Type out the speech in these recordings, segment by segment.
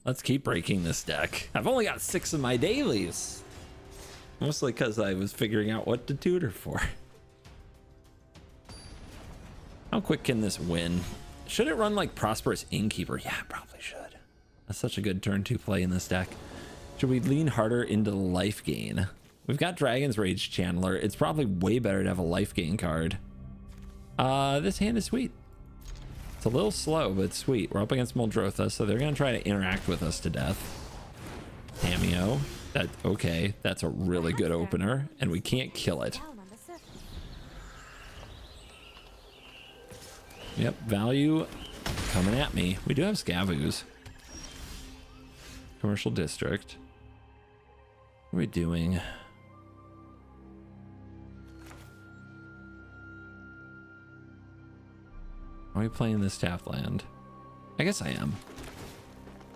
Let's keep breaking this deck. I've only got 6 of my dailies. Mostly because I was figuring out what to tutor for. How quick can this win? Should it run like Prosperous Innkeeper? Yeah, it probably should. That's such a good turn 2 play in this deck. Should we lean harder into life gain? We've got Dragon's Rage Channeler. It's probably way better to have a life gain card. This hand is sweet. It's a little slow, but sweet. We're up against Muldrotha, so they're going to try to interact with us to death. Cameo. Okay, that's a really good opener, and we can't kill it. Yep, value coming at me. We do have Scaboos. Commercial District. What are we doing? Are we playing this tap land? I guess I am.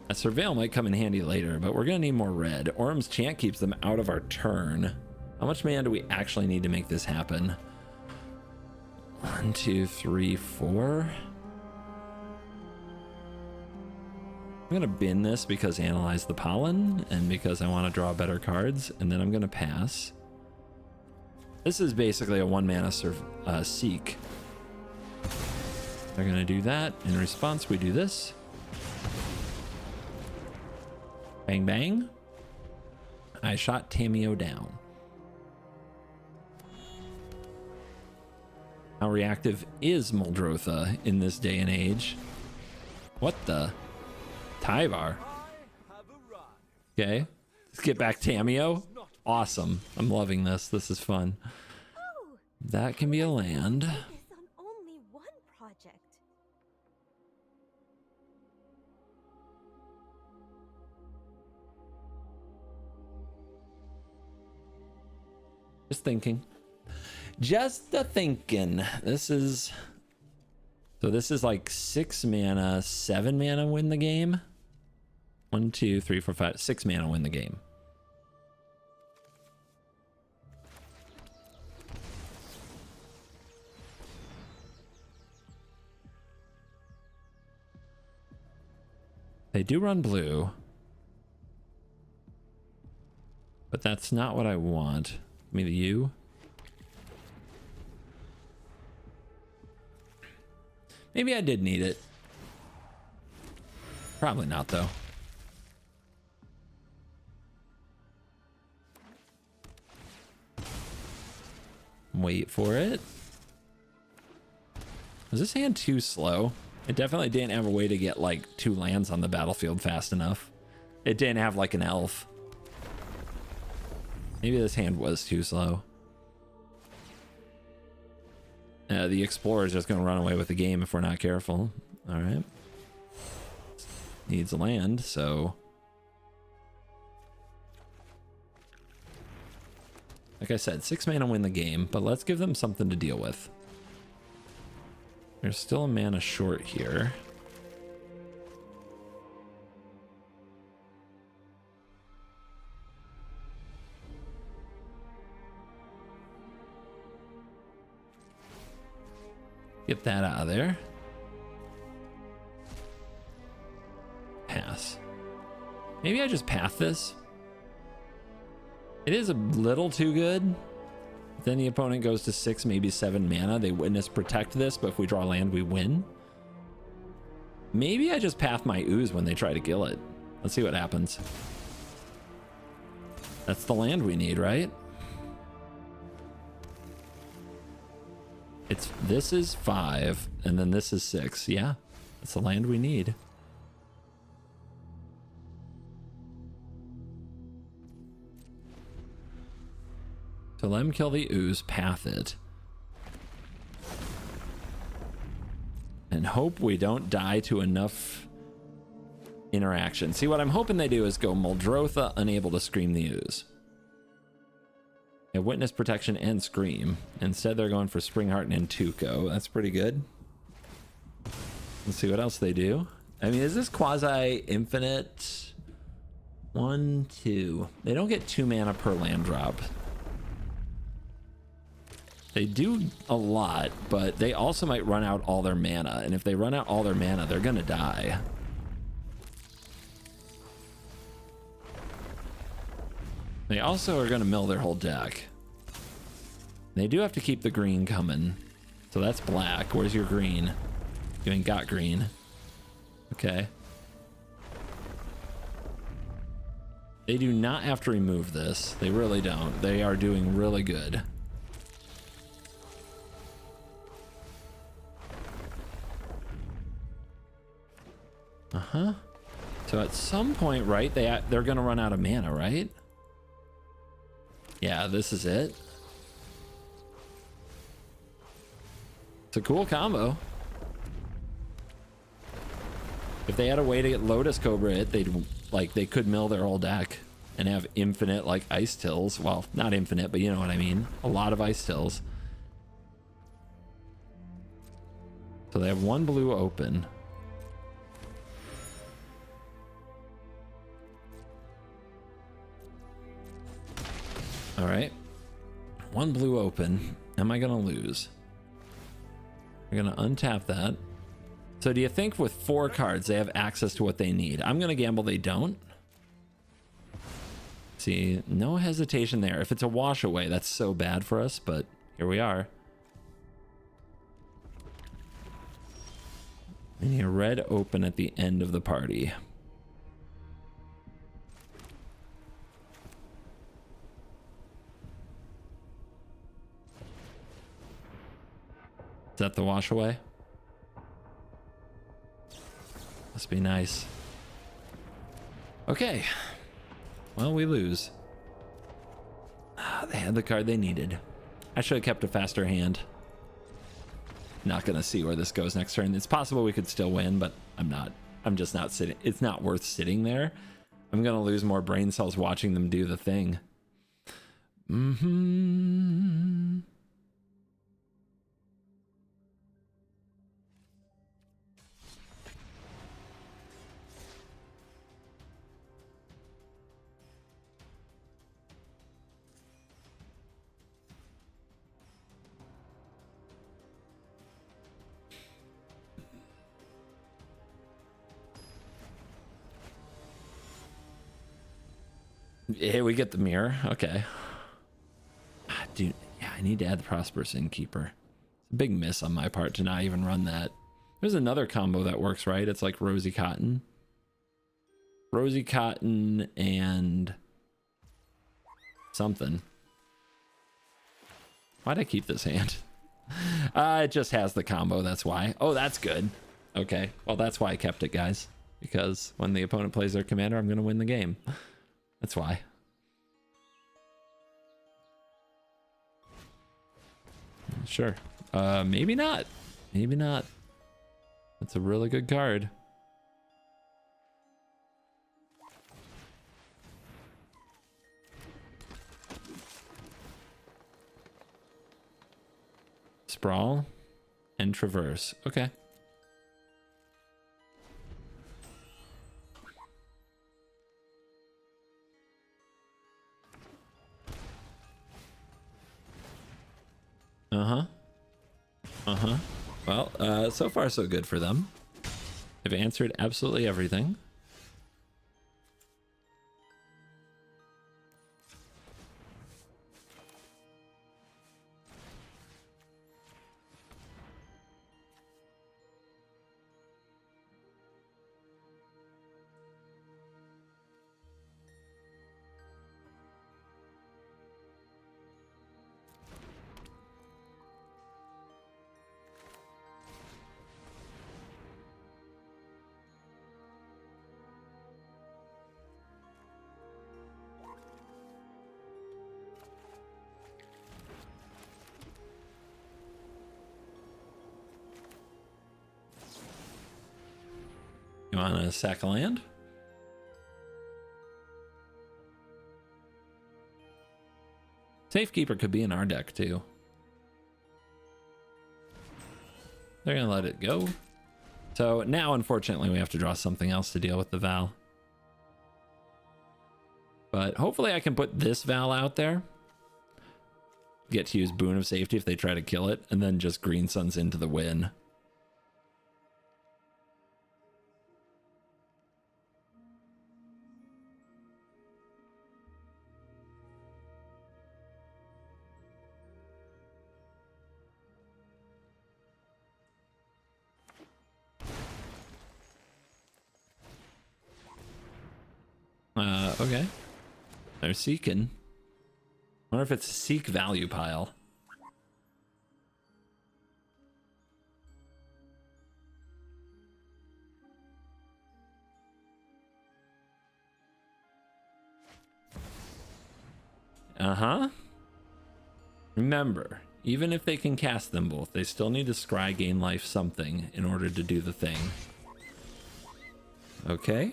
A Surveil might come in handy later, but we're gonna need more red. Orm's Chant keeps them out of our turn. How much mana do we actually need to make this happen? 1, 2, 3, 4. I'm gonna bin this because Analyze the Pollen and because I want to draw better cards, and then I'm gonna pass. This is basically a 1 mana Seek. They're gonna do that. In response, we do this. Bang bang. I shot Tamio down. How reactive is Muldrotha in this day and age? What the? Tyvar. Okay. Let's get back Tamio. Awesome. I'm loving this. This is fun. That can be a land. Only one project. Just thinking. Just a thinking. This is like 6 mana, 7 mana win the game. 1, 2, 3, 4, 5, 6 mana win the game. They do run blue, but that's not what I want. Give me the U. Maybe I did need it. Probably not, though. Wait for it. Was this hand too slow? It definitely didn't have a way to get like 2 lands on the battlefield fast enough. It didn't have like an elf. Maybe this hand was too slow. The Explorer is just going to run away with the game if we're not careful. All right. Needs a land, so... Like I said, 6 mana win the game, but let's give them something to deal with. There's still a mana short here. Get that out of there. Pass. Maybe I just path this. It is a little too good. Then the opponent goes to 6, maybe 7 mana. They Witness Protect this, but if we draw land, we win. Maybe I just path my ooze when they try to kill it. Let's see what happens. That's the land we need, right? This is 5, and then this is 6. Yeah, that's the land we need. So let him kill the ooze, path it. And hope we don't die to enough interaction. See, what I'm hoping they do is go Muldrotha, unable to scream the ooze. Witness Protection and Scream. Instead, they're going for Springheart and Tuco. That's pretty good. Let's see what else they do. I mean, is this quasi-infinite? 1, 2. They don't get 2 mana per land drop. They do a lot, but they also might run out all their mana. And if they run out all their mana, they're going to die. They also are going to mill their whole deck. They do have to keep the green coming. So that's black. Where's your green? You ain't got green. Okay. They do not have to remove this. They really don't. They are doing really good. Uh-huh. So at some point, right, they're going to run out of mana, right? Yeah, this is it. It's a cool combo. If they had a way to get Lotus Cobra it, they could mill their whole deck and have infinite like ice tills. Well, not infinite, but you know what I mean. A lot of ice tills. So they have one blue open. All right. One blue open. Am I going to lose? We're going to untap that. So do you think with 4 cards they have access to what they need? I'm going to gamble they don't. See, no hesitation there. If it's a wash away, that's so bad for us, but here we are. We need a red open at the end of the party. Is that the wash away? Must be nice. Okay. Well, we lose. They had the card they needed. I should have kept a faster hand. Not gonna see where this goes next turn. It's possible we could still win, but I'm not. I'm just not sitting. It's not worth sitting there. I'm gonna lose more brain cells watching them do the thing. Mm-hmm. Yeah, we get the mirror. Okay. Dude, yeah, I need to add the Prosperous Innkeeper. It's a big miss on my part to not even run that. There's another combo that works, right? It's like Rosy Cotton. Rosy Cotton and something. Why'd I keep this hand? It just has the combo, that's why. Oh, that's good. Okay, well, that's why I kept it, guys. Because when the opponent plays their commander, I'm going to win the game. That's why. Sure. Maybe not. Maybe not. That's a really good card. Sprawl and Traverse. Okay. Uh-huh. Uh-huh. Well, so far so good for them. They've answered absolutely everything. You want to sack a land? Safekeeper could be in our deck too. They're gonna let it go. So now, unfortunately, we have to draw something else to deal with the Val. But hopefully I can put this Val out there. Get to use Boon of Safety if they try to kill it, and then just Green Suns into the win. Okay. They're seeking. Wonder if it's a seek value pile. Uh-huh. Remember, even if they can cast them both, they still need to scry gain life something in order to do the thing. Okay.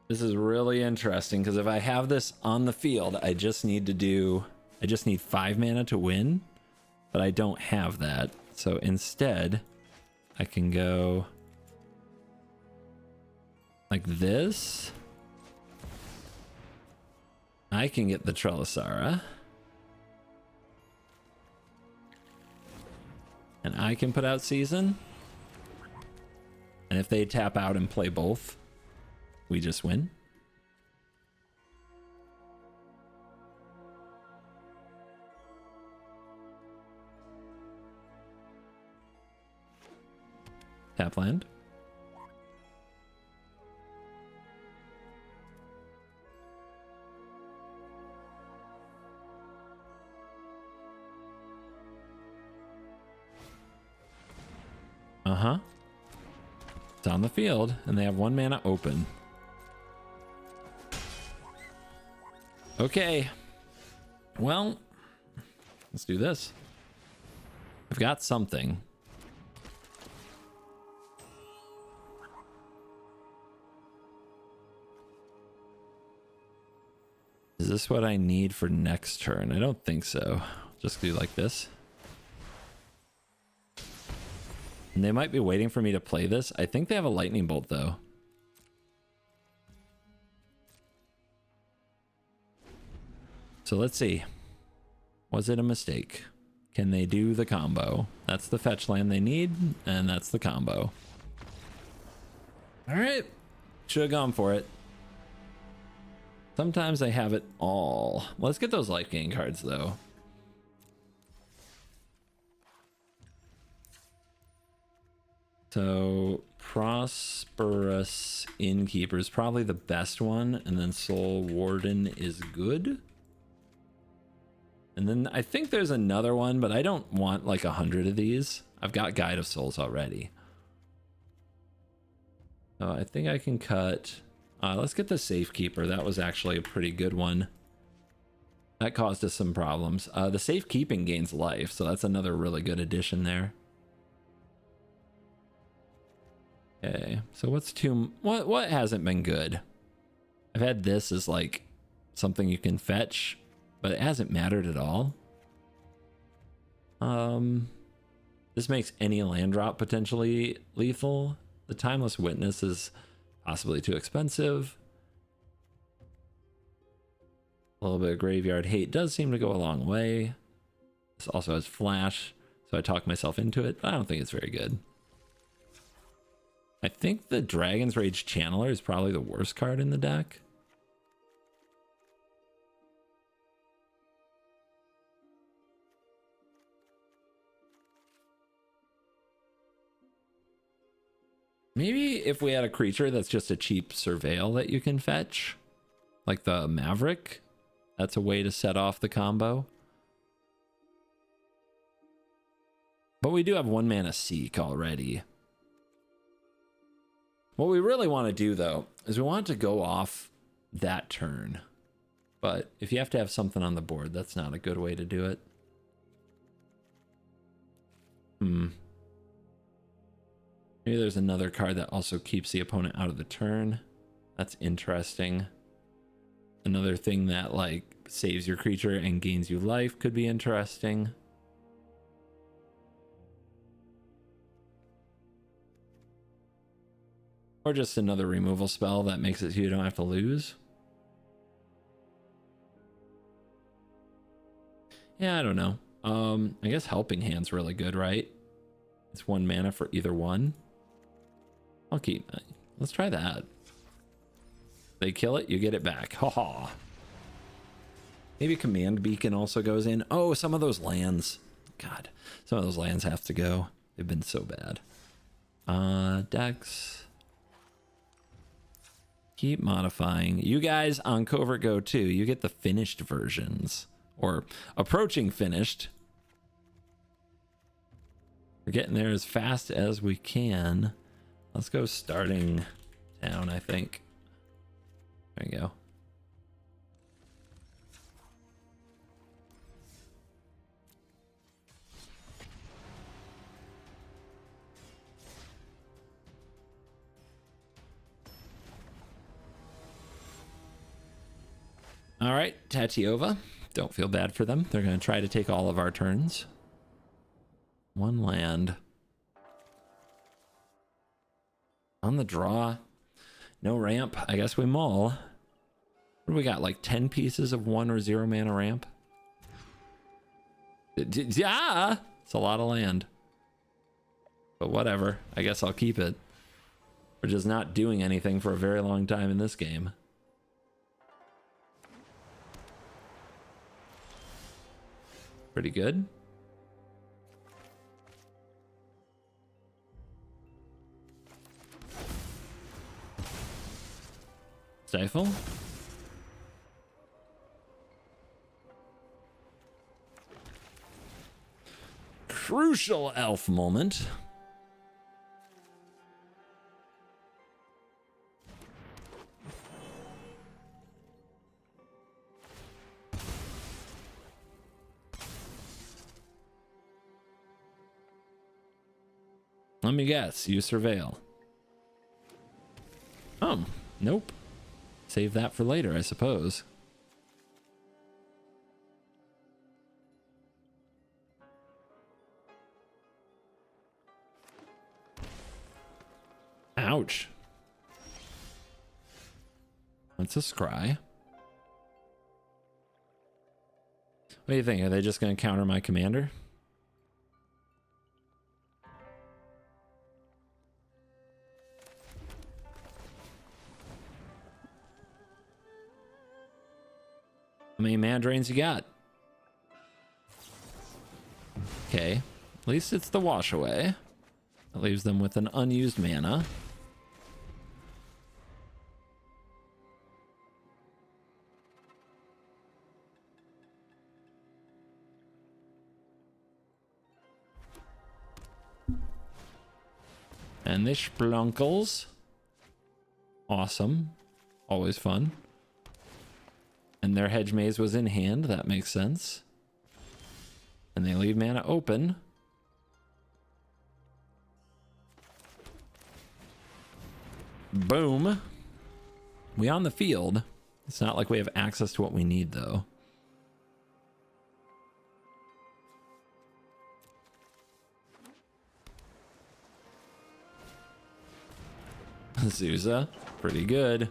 This is really interesting because if I have this on the field, I just need 5 mana to win, but I don't have that. So instead, I can go like this. I can get the Trelasarra. And I can put out Season. And if they tap out and play both, we just win. Tap land. Uh-huh. It's on the field, and they have 1 mana open. Okay. Well, let's do this. I've got something. Is this what I need for next turn? I don't think so. Just do like this. And they might be waiting for me to play this. I think they have a lightning bolt though. So let's see. Was it a mistake? Can they do the combo? That's the fetch land they need, and that's the combo. All right. Should have gone for it. Sometimes I have it all. Let's get those life gain cards though. So Prosperous Innkeeper is probably the best one, and then Soul Warden is good. And then I think there's another one, but I don't want like 100 of these. I've got Guide of Souls already. So I think I can cut. Let's get the Safekeeper. That was actually a pretty good one. That caused us some problems. The Safekeeping gains life, so that's another really good addition there. Okay, so what hasn't been good? I've had this as like something you can fetch, but it hasn't mattered at all. This makes any land drop potentially lethal. The Timeless Witness is possibly too expensive. A little bit of Graveyard Hate does seem to go a long way. This also has Flash, so I talk myself into it, but I don't think it's very good. I think the Dragon's Rage Channeler is probably the worst card in the deck. Maybe if we had a creature that's just a cheap Surveil that you can fetch, like the Maverick, that's a way to set off the combo. But we do have 1 mana Seek already. What we really want to do though is we want to go off that turn. But if you have to have something on the board, that's not a good way to do it. Maybe there's another card that also keeps the opponent out of the turn. That's interesting. Another thing that like saves your creature and gains you life could be interesting. Or just another removal spell that makes it so you don't have to lose. Yeah, I don't know. I guess Helping Hand's really good, right? It's 1 mana for either one. I'll keep. Let's try that. They kill it, you get it back. Haha. Maybe Command Beacon also goes in. Oh, some of those lands. God, some of those lands have to go. They've been so bad. Decks. Keep modifying. You guys on CovertGo too, you get the finished versions. Or approaching finished. We're getting there as fast as we can. Let's go starting town, I think. There you go. All right, Tatyova. Don't feel bad for them. They're going to try to take all of our turns. One land. On the draw. No ramp. I guess we mull. What do we got? Like 10 pieces of 1 or 0 mana ramp? Yeah! It's a lot of land. But whatever. I guess I'll keep it. We're just not doing anything for a very long time in this game. Pretty good. Stifle. Crucial elf moment. Let me guess, you surveil. Oh, nope. Save that for later, I suppose. Ouch. That's a scry. What do you think? Are they just going to counter my commander? How many mana drains you got? Okay. At least it's the wash away. That leaves them with an unused mana. And they splunkles. Awesome. Always fun. And their hedge maze was in hand. That makes sense. And they leave mana open. Boom. We on the field. It's not like we have access to what we need, though. Zuza. Pretty good.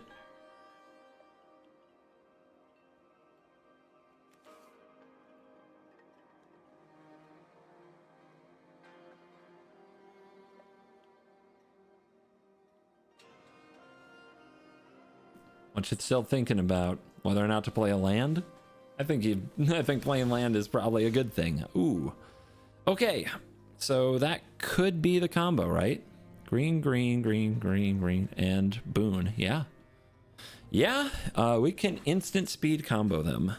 What you still thinking about? Whether or not to play a land? I think playing land is probably a good thing. Ooh. Okay. So that could be the combo, right? Green, green, green, green, green, and Boon. Yeah. Yeah, we can instant speed combo them.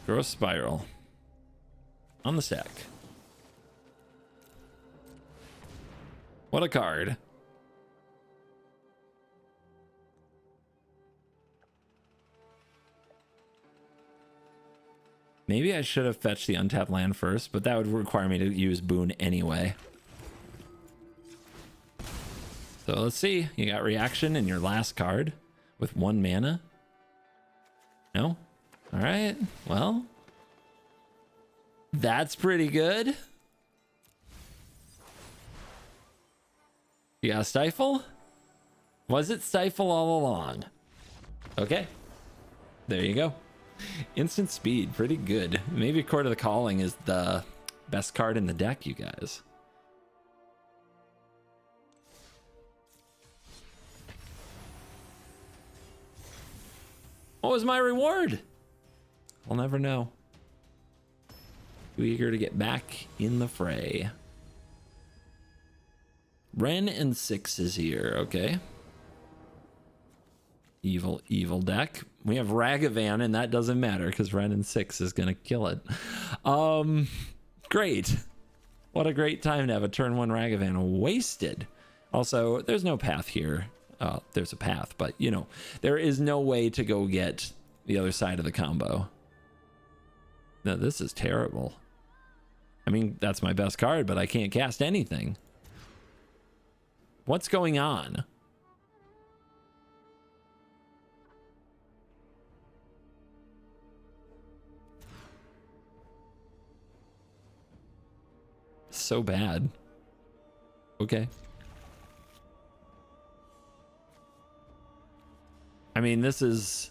Growth Spiral on the stack. What a card. Maybe I should have fetched the untapped land first, but that would require me to use Boon anyway. So let's see. You got reaction in your last card with 1 mana. No? All right. Well, that's pretty good. You got Stifle? Was it Stifle all along? Okay. There you go. Instant speed, pretty good. Maybe Court of the Calling is the Best card in the deck, you guys. What was my reward? I'll never know. Too eager to get back in the fray. Ren and Six is here. Okay. Evil deck. We have Ragavan, and that doesn't matter because Ren and Six is gonna kill it. Great. What a great time to have a turn 1 Ragavan wasted. Also, there's no path here. There's a path, but you know, there is no way to go get the other side of the combo. No, this is terrible. I mean, that's my best card, but I can't cast anything. What's going on? So bad. Okay. I mean, this is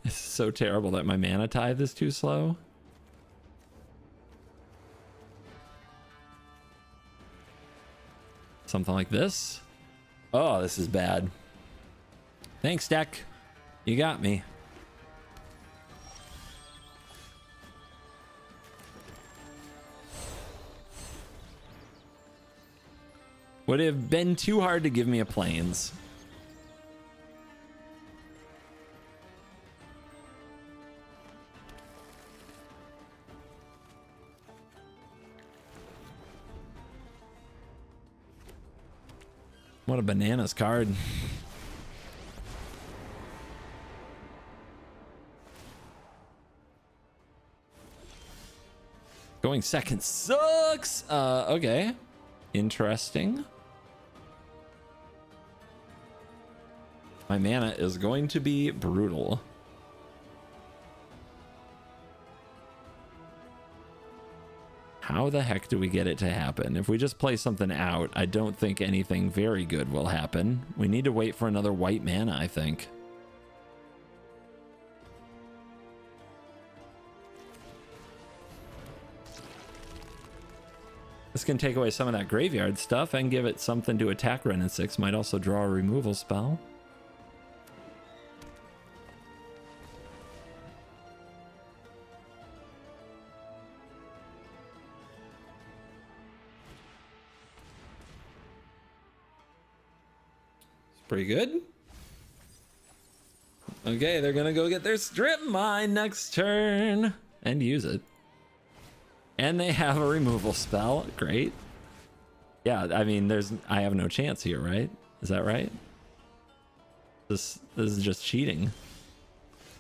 it's so terrible that my mana tithe is too slow. Something like this. Oh, this is bad. Thanks, deck. You got me. Would have been too hard to give me a plains. What a bananas card. Going second sucks. Okay. Interesting. My mana is going to be brutal. How the heck do we get it to happen? If we just play something out, I don't think anything very good will happen. We need to wait for another white mana, I think. This can take away some of that graveyard stuff and give it something to attack Ren and Six. Might also draw a removal spell. Pretty good. Okay, they're gonna go get their strip mine next turn and use it. And they have a removal spell. Great. Yeah, I mean, I have no chance here, right? Is that right? This is just cheating.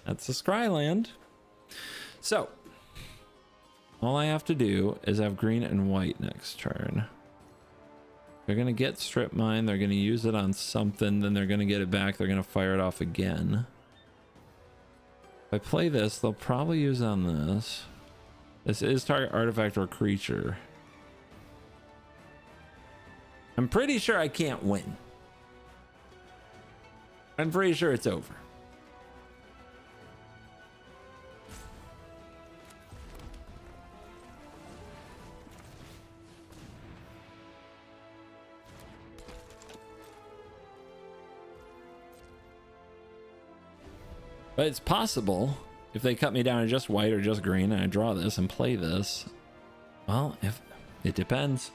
That's a Scryland. So, all I have to do is have green and white next turn. They're going to get strip mine. They're going to use it on something. Then they're going to get it back. They're going to fire it off again. If I play this, they'll probably use it on this. This is target artifact or creature. I'm pretty sure I can't win. I'm pretty sure it's over. But it's possible if they cut me down to just white or just green and I draw this and play this. Well, if it depends.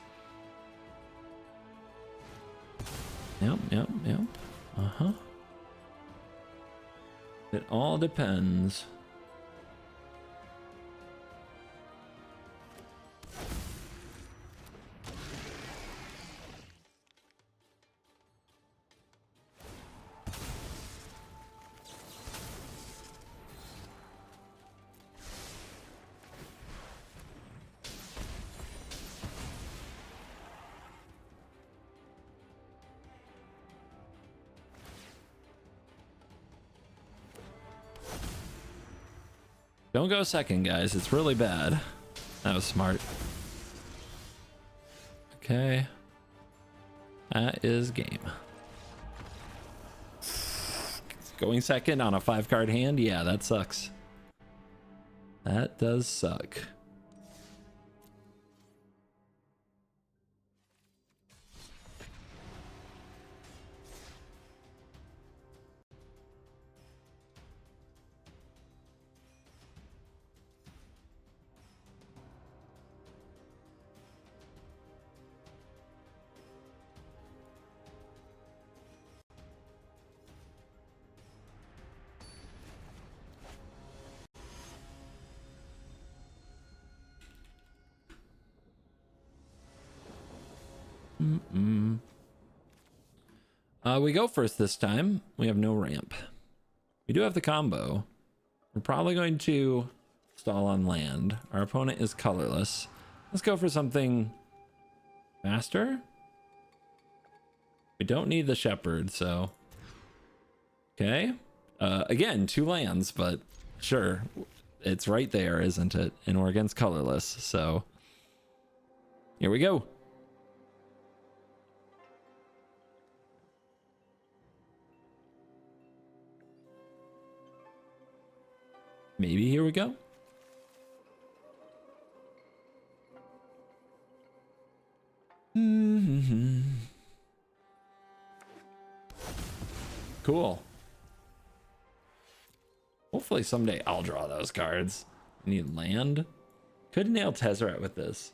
Yep. Uh-huh. It all depends. Don't go second, guys. It's really bad. That was smart. Okay. That is game. Going second on a 5-card hand? Yeah, that sucks. That does suck. We go first this time. We have no ramp. We do have the combo. We're probably going to stall on land. Our opponent is colorless. Let's go for something faster. We don't need the shepherd, so okay. Again, 2 lands, but sure, it's right there, isn't it? And we're against colorless, so here we go. Maybe here we go. Cool. Hopefully someday I'll draw those cards. I need land. Could nail Tezzeret with this.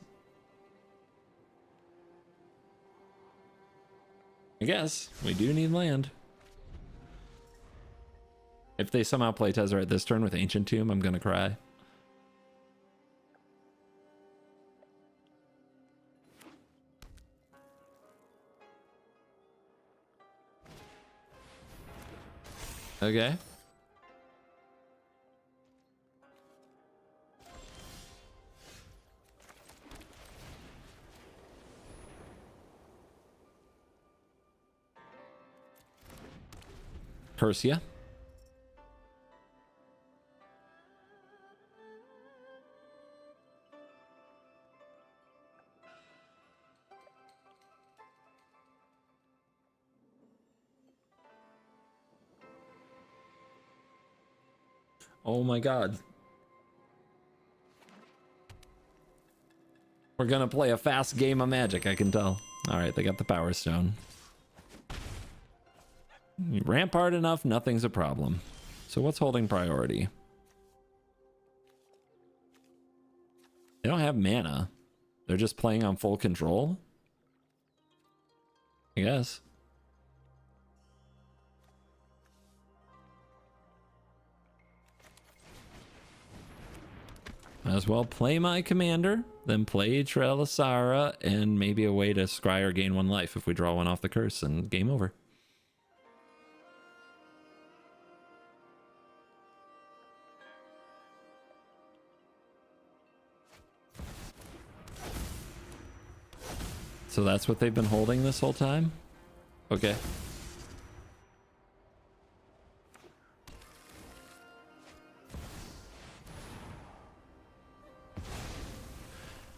I guess we do need land. If they somehow play Tezzeret this turn with Ancient Tomb, I'm gonna cry. Okay. Persia. Oh my god. We're gonna play a fast game of Magic, I can tell. Alright, they got the Power Stone. You ramp hard enough, nothing's a problem. So what's holding priority? They don't have mana. They're just playing on full control? I guess. Might as well play my commander, then play Trelasarra, and maybe a way to scry or gain 1 life if we draw 1 off the curse, and game over. So that's what they've been holding this whole time? Okay.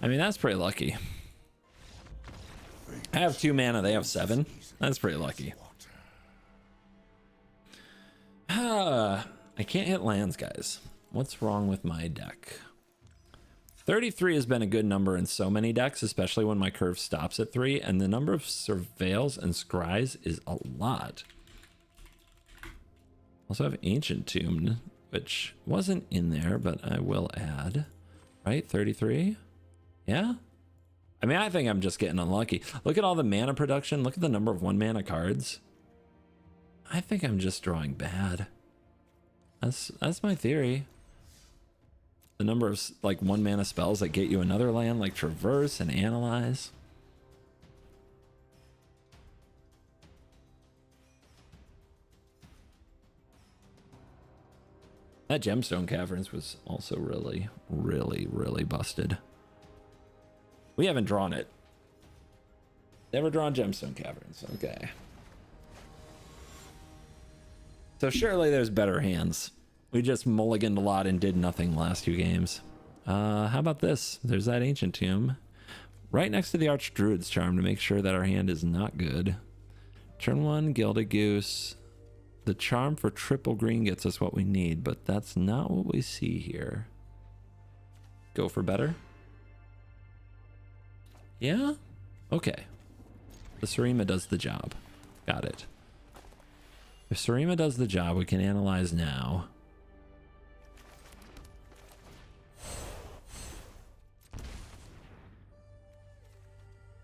I mean, that's pretty lucky. I have 2 mana, they have 7. That's pretty lucky. I can't hit lands, guys. What's wrong with my deck? 33 has been a good number in so many decks, especially when my curve stops at 3, and the number of surveils and scries is a lot. Also have Ancient Tomb, which wasn't in there, but I will add. Right, 33? Yeah? I mean, I think I'm just getting unlucky. Look at all the mana production. Look at the number of 1 mana cards. I think I'm just drawing bad. That's my theory. The number of like 1 mana spells that get you another land, like Traverse and Analyze. That Gemstone Caverns was also really, really, really busted. We haven't drawn it. Never drawn Gemstone Caverns. Okay. So surely there's better hands. We just mulliganed a lot and did nothing last 2 games. How about this? There's that Ancient Tomb. Right next to the Archdruid's Charm to make sure that our hand is not good. Turn 1, Gilded Goose. The Charm for triple green gets us what we need, but that's not what we see here. Go for better? Yeah? Okay. The Sarima does the job. Got it. If Sarima does the job, we can analyze now.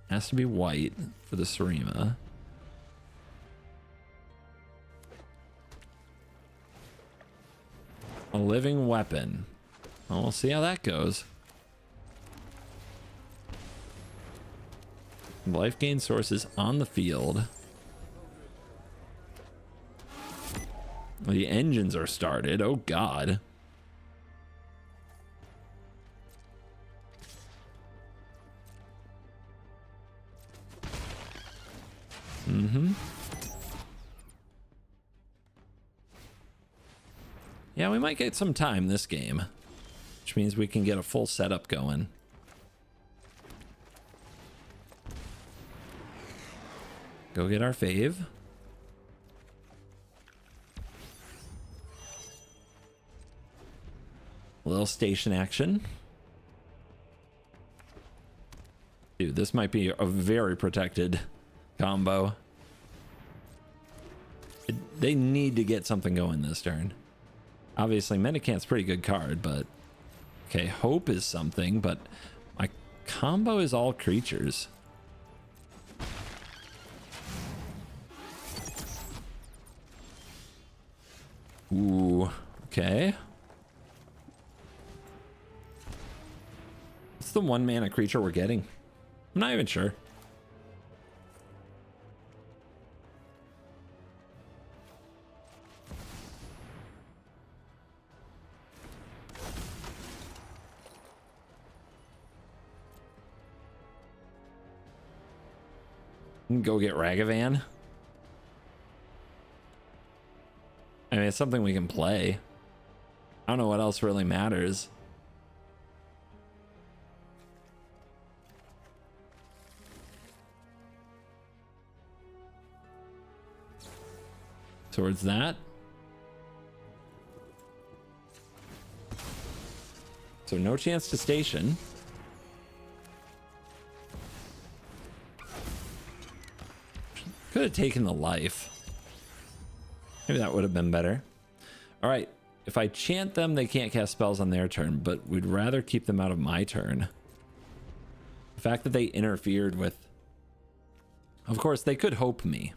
Has to be white for the Sarima. A living weapon. Well, we'll see how that goes. Life gain sources on the field. The engines are started. Oh god. Yeah, we might get some time this game, which means we can get a full setup going. Go get our fave. A little station action. Dude, this might be a very protected combo. They need to get something going this turn. Obviously, Mendicant's a pretty good card, but... Okay, Hope is something, but my combo is all creatures. Ooh, okay. What's the 1 mana creature we're getting? I'm not even sure. Go get Ragavan. I mean, it's something we can play. I don't know what else really matters. Towards that. So no chance to station. Could have taken the life. Maybe that would have been better. All right. If I chant them, they can't cast spells on their turn, but we'd rather keep them out of my turn. The fact that they interfered with... Of course, they could hope me.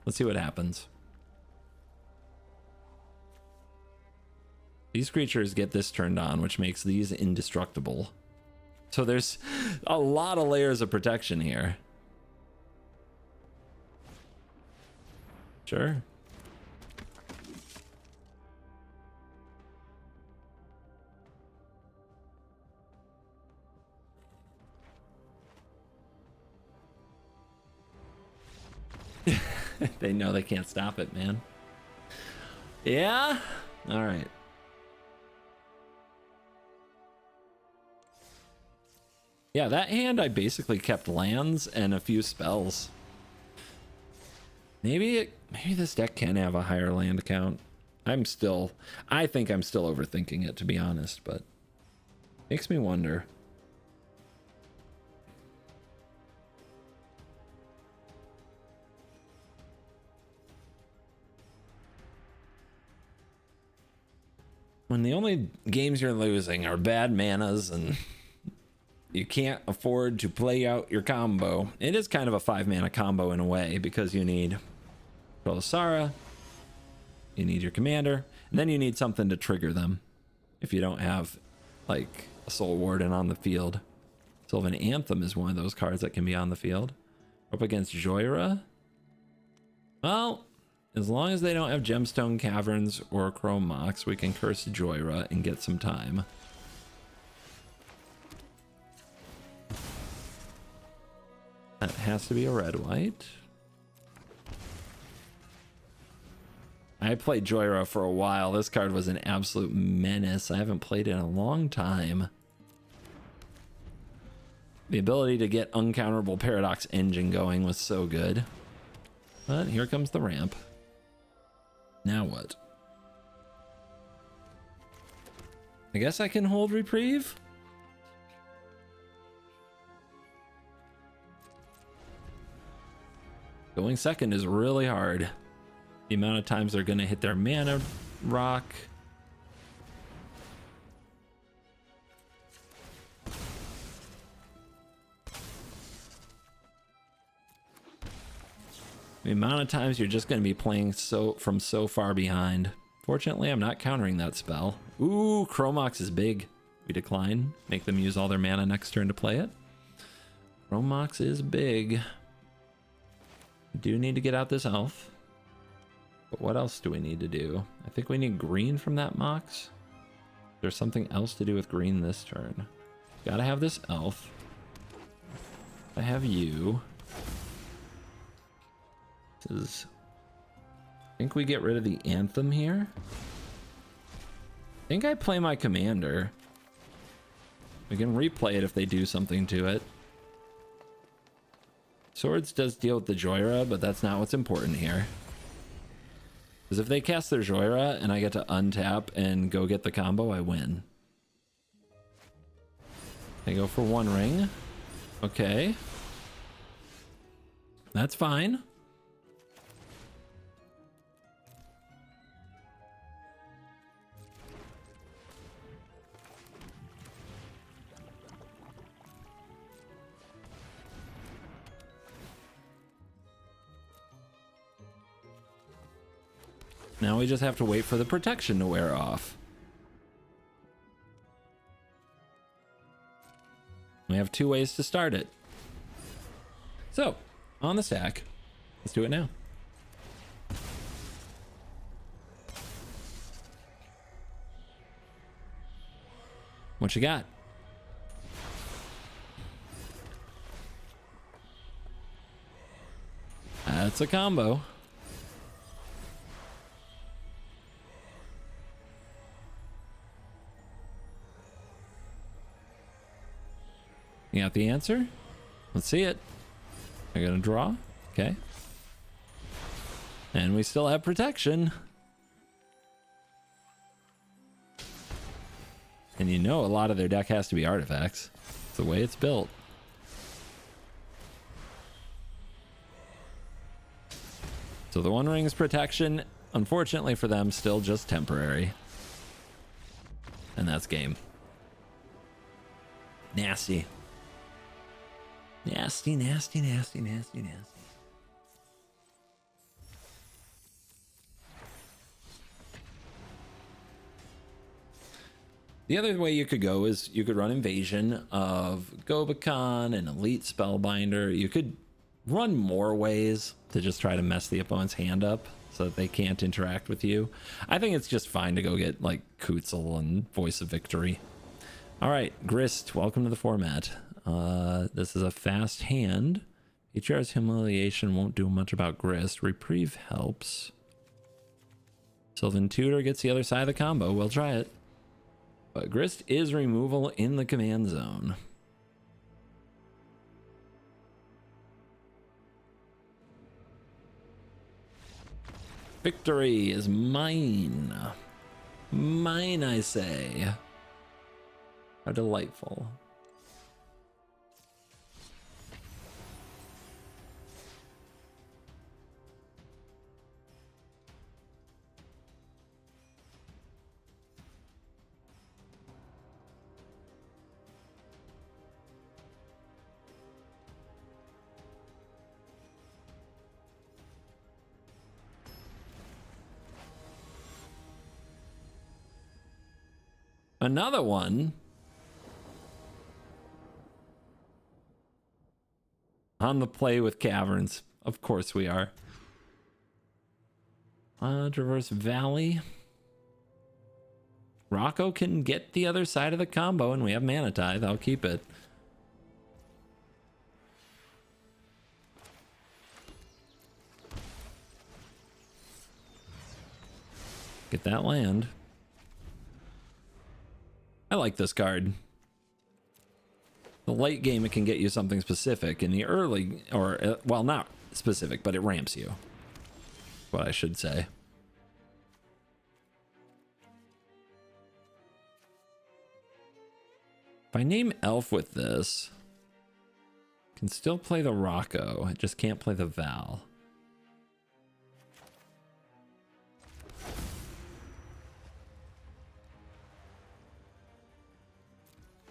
Let's see what happens. These creatures get this turned on, which makes these indestructible. So there's a lot of layers of protection here. Sure. They know they can't stop it, man. Yeah? All right. Yeah, that hand I basically kept lands and a few spells. Maybe this deck can have a higher land count. I think I'm still overthinking it, to be honest, but makes me wonder. When the only games you're losing are bad manas and you can't afford to play out your combo. It is kind of a 5-mana combo in a way, because you need Trelasarra, you need your commander, and then you need something to trigger them if you don't have like a Soul Warden on the field. Sylvan Anthem is one of those cards that can be on the field. Up against Joyra. Well, as long as they don't have Gemstone Caverns or Chrome Mox, we can curse Joyra and get some time. That has to be a red-white. I played Joyra for a while. This card was an absolute menace. I haven't played it in a long time. The ability to get uncounterable Paradox Engine going was so good. But here comes the ramp. Now what? I guess I can hold Reprieve? Going second is really hard. The amount of times they're going to hit their mana rock. The amount of times you're just going to be playing from so far behind. Fortunately, I'm not countering that spell. Ooh, Chromox is big. We decline. Make them use all their mana next turn to play it. Romox is big. We do need to get out this elf. But what else do we need to do? I think we need green from that mox. There's something else to do with green this turn. Gotta have this elf. I have you. This is... I think we get rid of the anthem here. I think I play my commander. We can replay it if they do something to it. Swords does deal with the Joyra, but that's not what's important here. Because if they cast their Joyra and I get to untap and go get the combo, I win. They go for one ring. Okay. That's fine. Now we just have to wait for the protection to wear off. We have 2 ways to start it. So, on the stack, let's do it now. What you got? That's a combo. You got the answer? Let's see it. I gotta draw. Okay. And we still have protection. And you know a lot of their deck has to be artifacts. It's the way it's built. So the One Ring's protection, unfortunately for them, still just temporary. And that's game. Nasty. Nasty, nasty, nasty, nasty, nasty. The other way you could go is you could run Invasion of Gobakon and Elite Spellbinder. You could run more ways to just try to mess the opponent's hand up so that they can't interact with you. I think it's just fine to go get like Kutzel and Voice of Victory. All right, Grist, welcome to the format. This is a fast hand. HR's Humiliation won't do much about Grist. Reprieve helps. Sylvan Tutor gets the other side of the combo. We'll try it. But Grist is removal in the command zone. Victory is mine. Mine, I say. How delightful. Another one. On the play with Caverns. Of course we are. Traverse Valley. Rocco can get the other side of the combo and we have Mana Tithe. I'll keep it. Get that land. I like this card. The late game, it can get you something specific. In the early, or, well, not specific, but it ramps you. What I should say. If I name Elf with this, I can still play the Rocco. I just can't play the Val.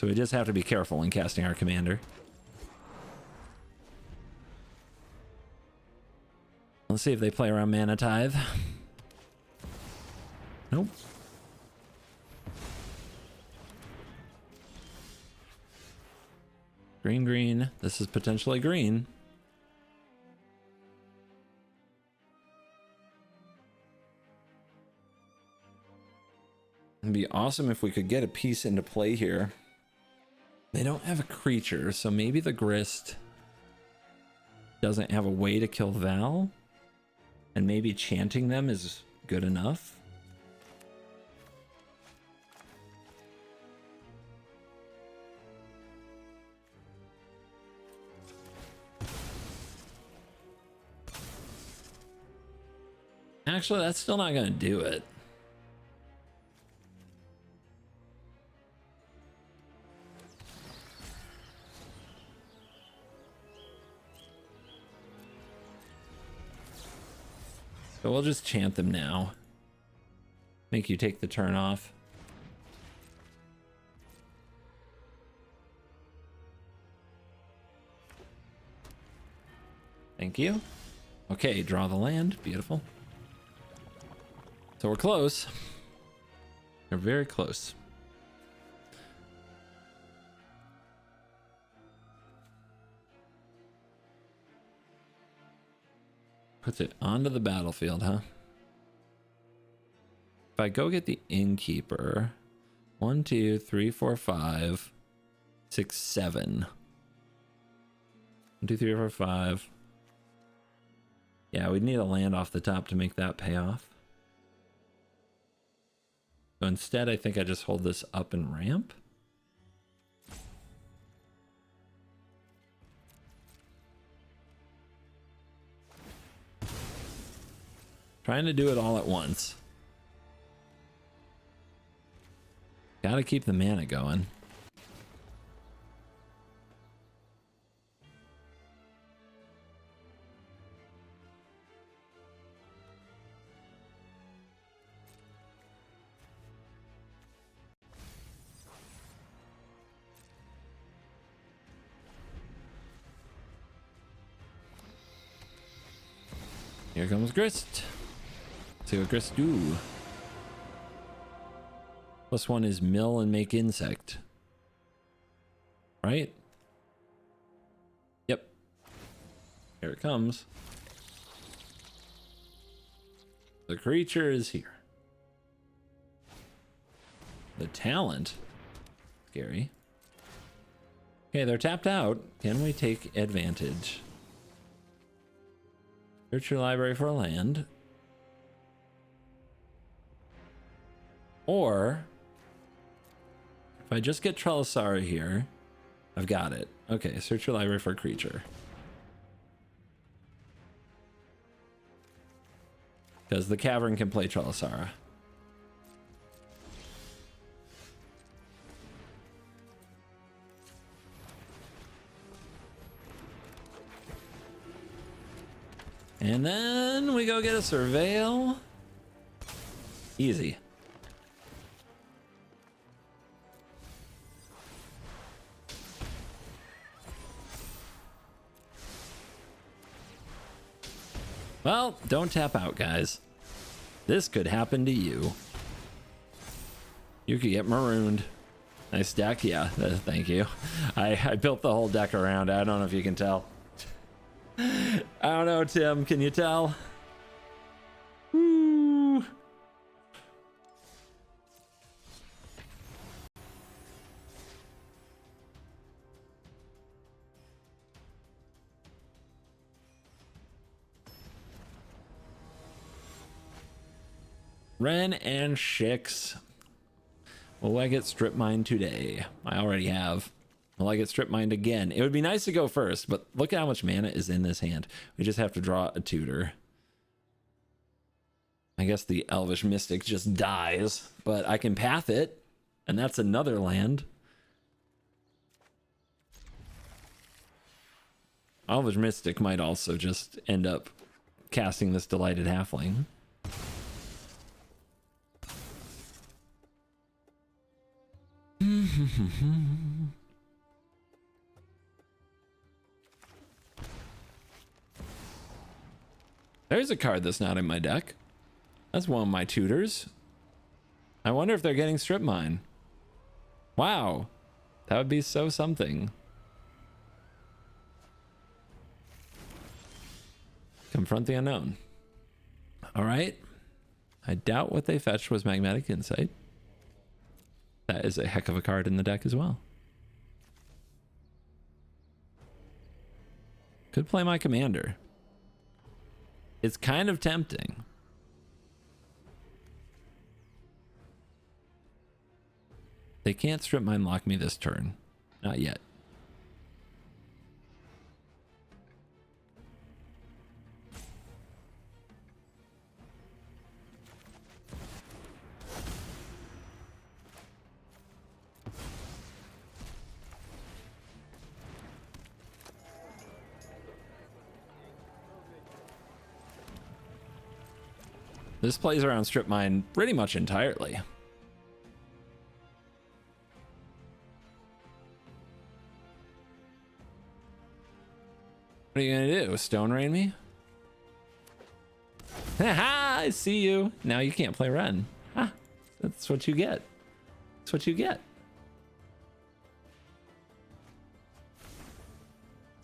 So we just have to be careful in casting our commander. Let's see if they play around Mana Tithe. Nope. Green, green. This is potentially green. It'd be awesome if we could get a piece into play here. They don't have a creature, so maybe the Grist doesn't have a way to kill Val. And maybe chanting them is good enough. Actually, that's still not going to do it. So we'll just chant them now. Make you take the turn off. Thank you. Okay, draw the land. Beautiful. So we're close. We're very close. Puts it onto the battlefield, huh? If I go get the innkeeper, 1, 2, 3, 4, 5, 6, 7. 1, 2, 3, 4, 5. Yeah, we'd need a land off the top to make that pay off. So instead, I think I just hold this up and ramp. Trying to do it all at once. Gotta keep the mana going. Here comes Grist. See what Grist do. +1 is mill and make insect. Right? Yep. Here it comes. The creature is here. The talent. Scary. Okay, they're tapped out. Can we take advantage? Search your library for a land. Or if I just get Trelasarra here, I've got it. Okay, search your library for a creature. Because the cavern can play Trelasarra. And then we go get a surveil. Easy. Well, don't tap out, guys. This could happen to you. You could get marooned. Nice deck, yeah, thank you. I built the whole deck around. I don't know if you can tell. I don't know, Tim, can you tell? Woo. Ren and Six. Will I get strip mined today? I already have. Will I get strip mined again? It would be nice to go first, but look at how much mana is in this hand. We just have to draw a tutor. I guess the Elvish Mystic just dies, but I can path it, and that's another land. Elvish Mystic might also just end up casting this Delighted Halfling. There's a card that's not in my deck. That's one of my tutors. I wonder if they're getting strip mine. Wow. That would be so something. Confront the unknown. All right. I doubt what they fetched was Magnetic Insight. That is a heck of a card in the deck as well. Could play my commander. It's kind of tempting. They can't strip mine lock me this turn. Not yet. This plays around strip mine pretty much entirely. What are you gonna do? Stone Rain me? Haha, I see you. Now you can't play Ren. Ha, that's what you get. That's what you get.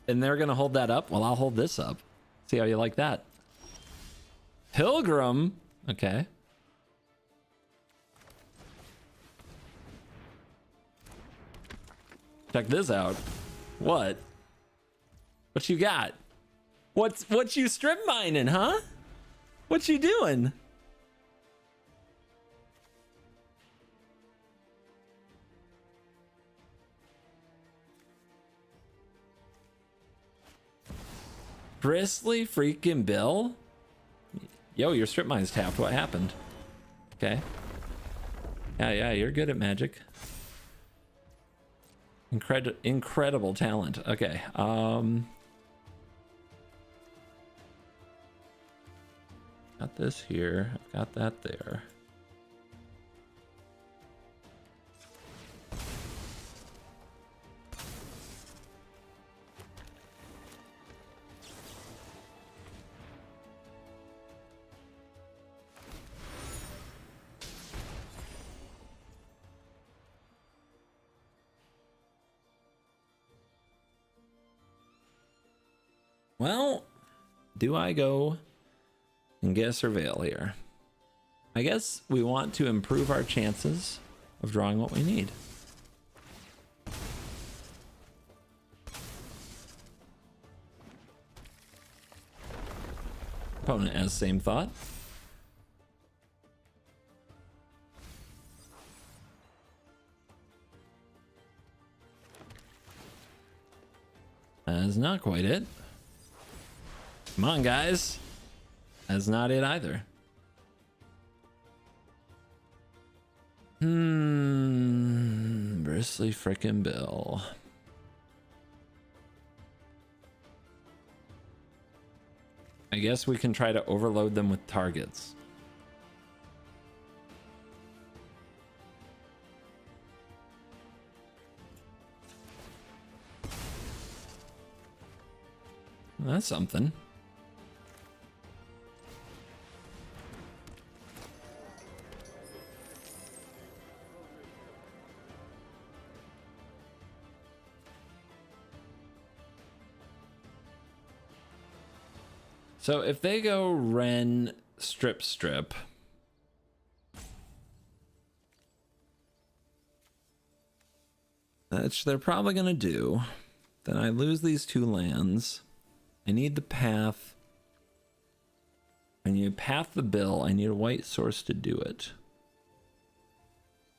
And they're gonna hold that up? Well, I'll hold this up. See how you like that. Pilgrim? Okay. Check this out. What? What you got? What you strip mining, huh? What you doing? Bristly freaking Bill? Yo, your strip mine's tapped. What happened? Okay. Yeah, you're good at Magic. Incredible talent. Okay. Got this here. I've got that there. Well, do I go and get a Surveil here? I guess we want to improve our chances of drawing what we need. Opponent has same thought. That's not quite it. Come on, guys. That's not it either. Bristly frickin' Bill. I guess we can try to overload them with targets. That's something. So if they go Ren strip, which they're probably gonna do, then I lose these two lands. I need the path. I need to path the bill. I need a white source to do it.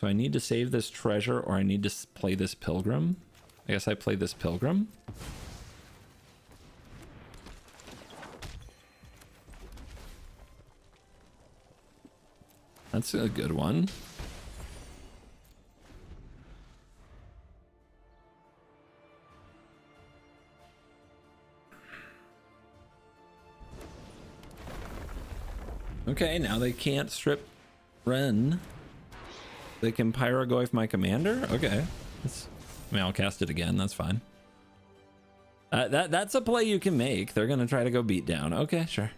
So I need to save this treasure, or I need to play this pilgrim. I guess I play this pilgrim. That's a good one. Okay, now they can't strip Ren. They can Pyrogoyf my commander? Okay. I mean, I'll cast it again. That's fine. That's a play you can make. They're going to try to go beat down. Okay, sure.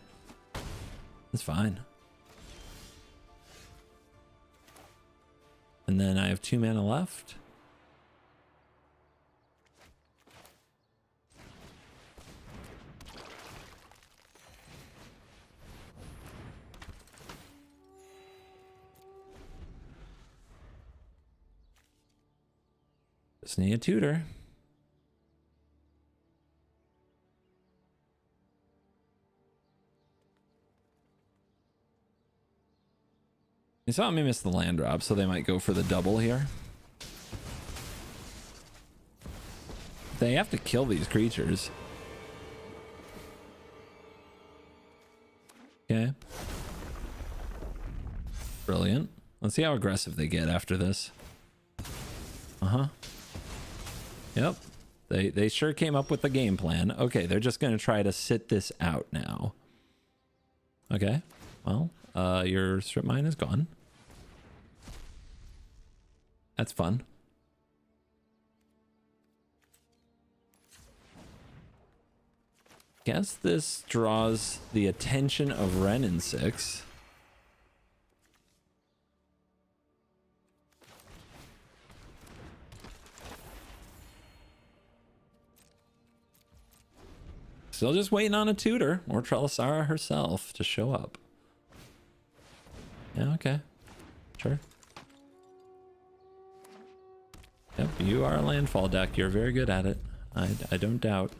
That's fine. And then I have 2 mana left. Just need a tutor. You saw me miss the land drop, so they might go for the double here. They have to kill these creatures. Okay. Brilliant. Let's see how aggressive they get after this. Uh-huh. Yep. They sure came up with the game plan. Okay, they're just going to try to sit this out now. Okay. Well, your strip mine is gone. That's fun. Guess this draws the attention of Ren and Six. Still just waiting on a tutor or Trelasarra herself to show up. Yeah, okay. Sure. Yep, you are a landfall deck. You're very good at it. I don't doubt.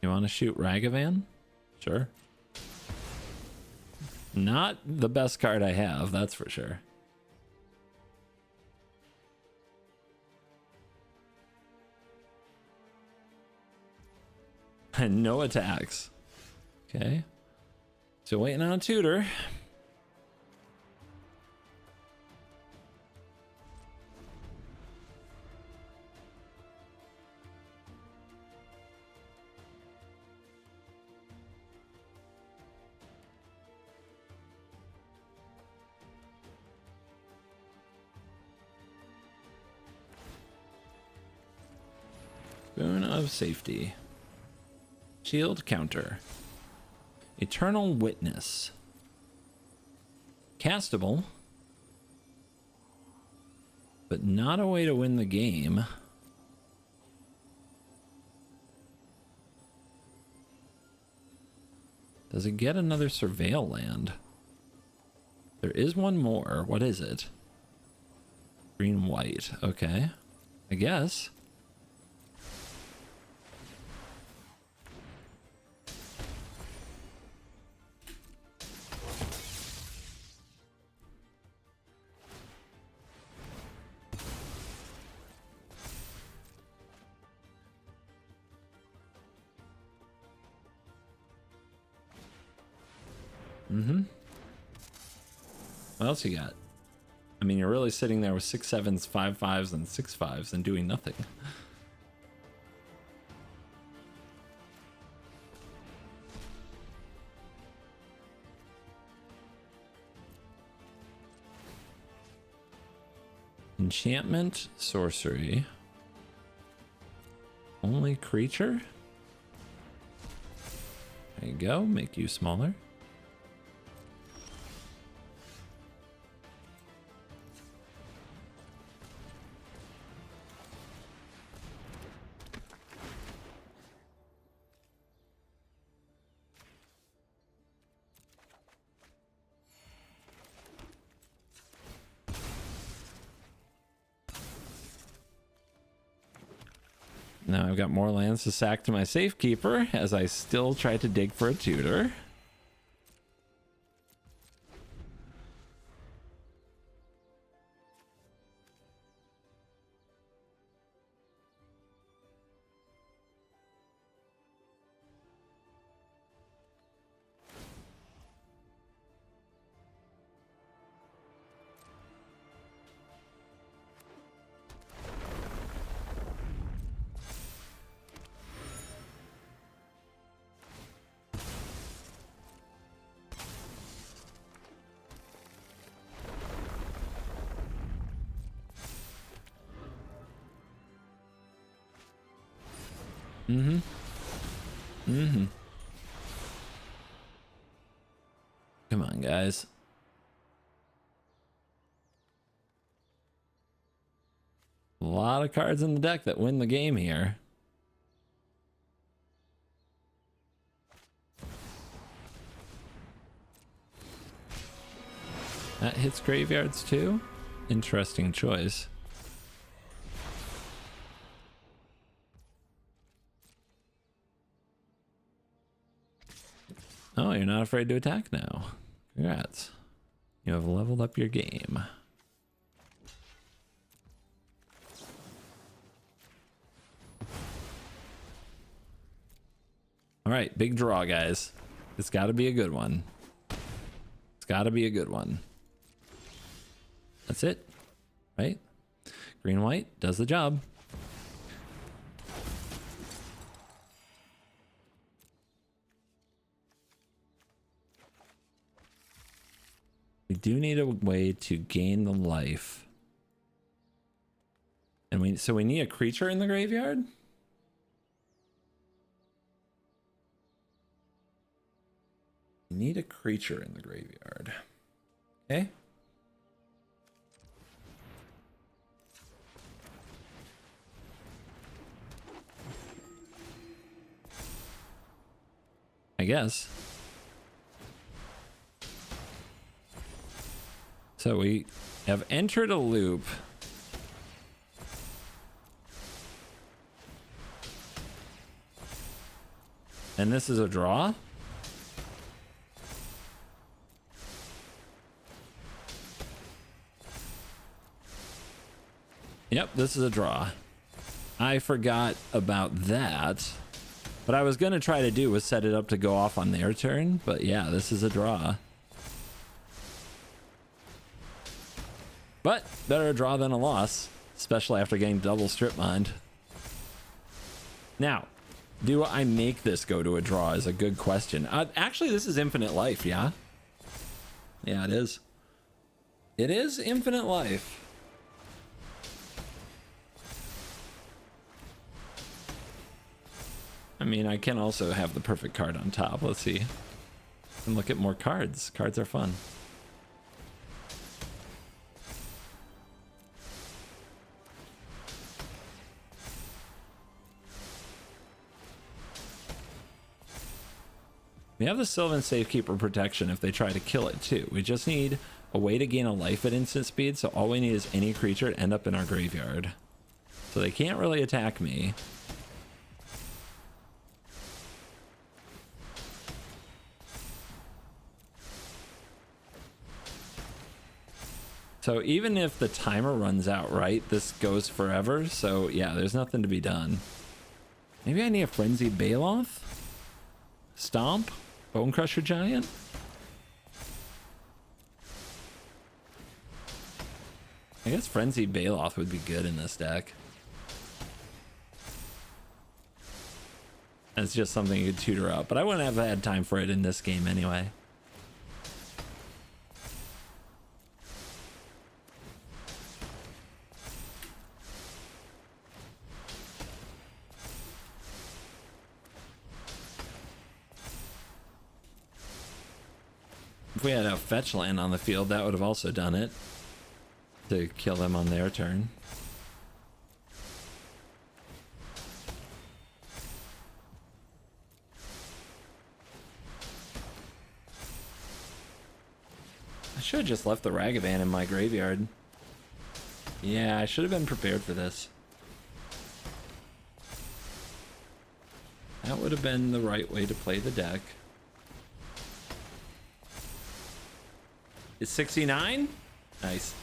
You want to shoot Ragavan? Sure. Not the best card I have, that's for sure. And no attacks. Okay. So waiting on a tutor. Boon of Safety. Shield counter. Eternal Witness. Castable. But not a way to win the game. Does it get another Surveil land? There is one more. What is it? Green white. Okay. I guess. What else you got? I mean, you're really sitting there with 6/7s, 5/5s, and 6/5s and doing nothing. Enchantment, sorcery. Only creature? There you go, make you smaller. Now I've got more lands to sack to my safekeeper as I still try to dig for a tutor. Come on, guys. A lot of cards in the deck that win the game here. That hits graveyards too. Interesting choice. Oh, you're not afraid to attack now. Congrats. You have leveled up your game. All right, big draw, guys. It's got to be a good one. It's got to be a good one. That's it, right? Green white does the job. We do need a way to gain the life. And we need a creature in the graveyard? We need a creature in the graveyard. Okay. I guess. So we have entered a loop. And this is a draw? Yep, this is a draw. I forgot about that. What I was going to try to do was set it up to go off on their turn, but yeah, this is a draw. But better a draw than a loss, especially after getting double strip mined. Now, do I make this go to a draw is a good question. Actually, this is infinite life, yeah? Yeah, it is. It is infinite life. I mean, I can also have the perfect card on top. Let's see. And look at more cards. Cards are fun. We have the Sylvan Safekeeper protection if they try to kill it too. We just need a way to gain a life at instant speed, so all we need is any creature to end up in our graveyard. So they can't really attack me. So even if the timer runs out, right, this goes forever. So yeah, there's nothing to be done. Maybe I need a Frenzied Baloth? Stomp? Bone Crusher Giant? I guess Frenzied Baloth would be good in this deck. It's just something you could tutor up, but I wouldn't have had time for it in this game anyway. If we had a fetch land on the field, that would have also done it to kill them on their turn. I should have just left the Ragavan in my graveyard. Yeah, I should have been prepared for this. That would have been the right way to play the deck. It's 69? Nice.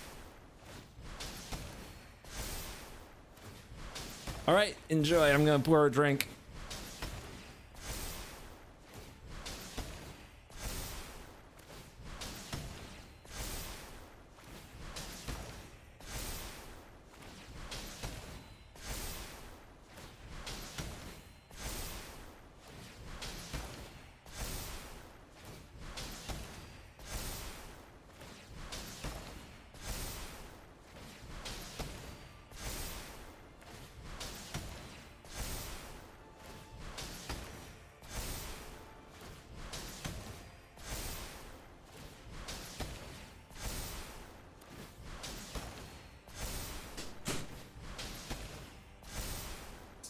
All right, enjoy. I'm gonna pour a drink.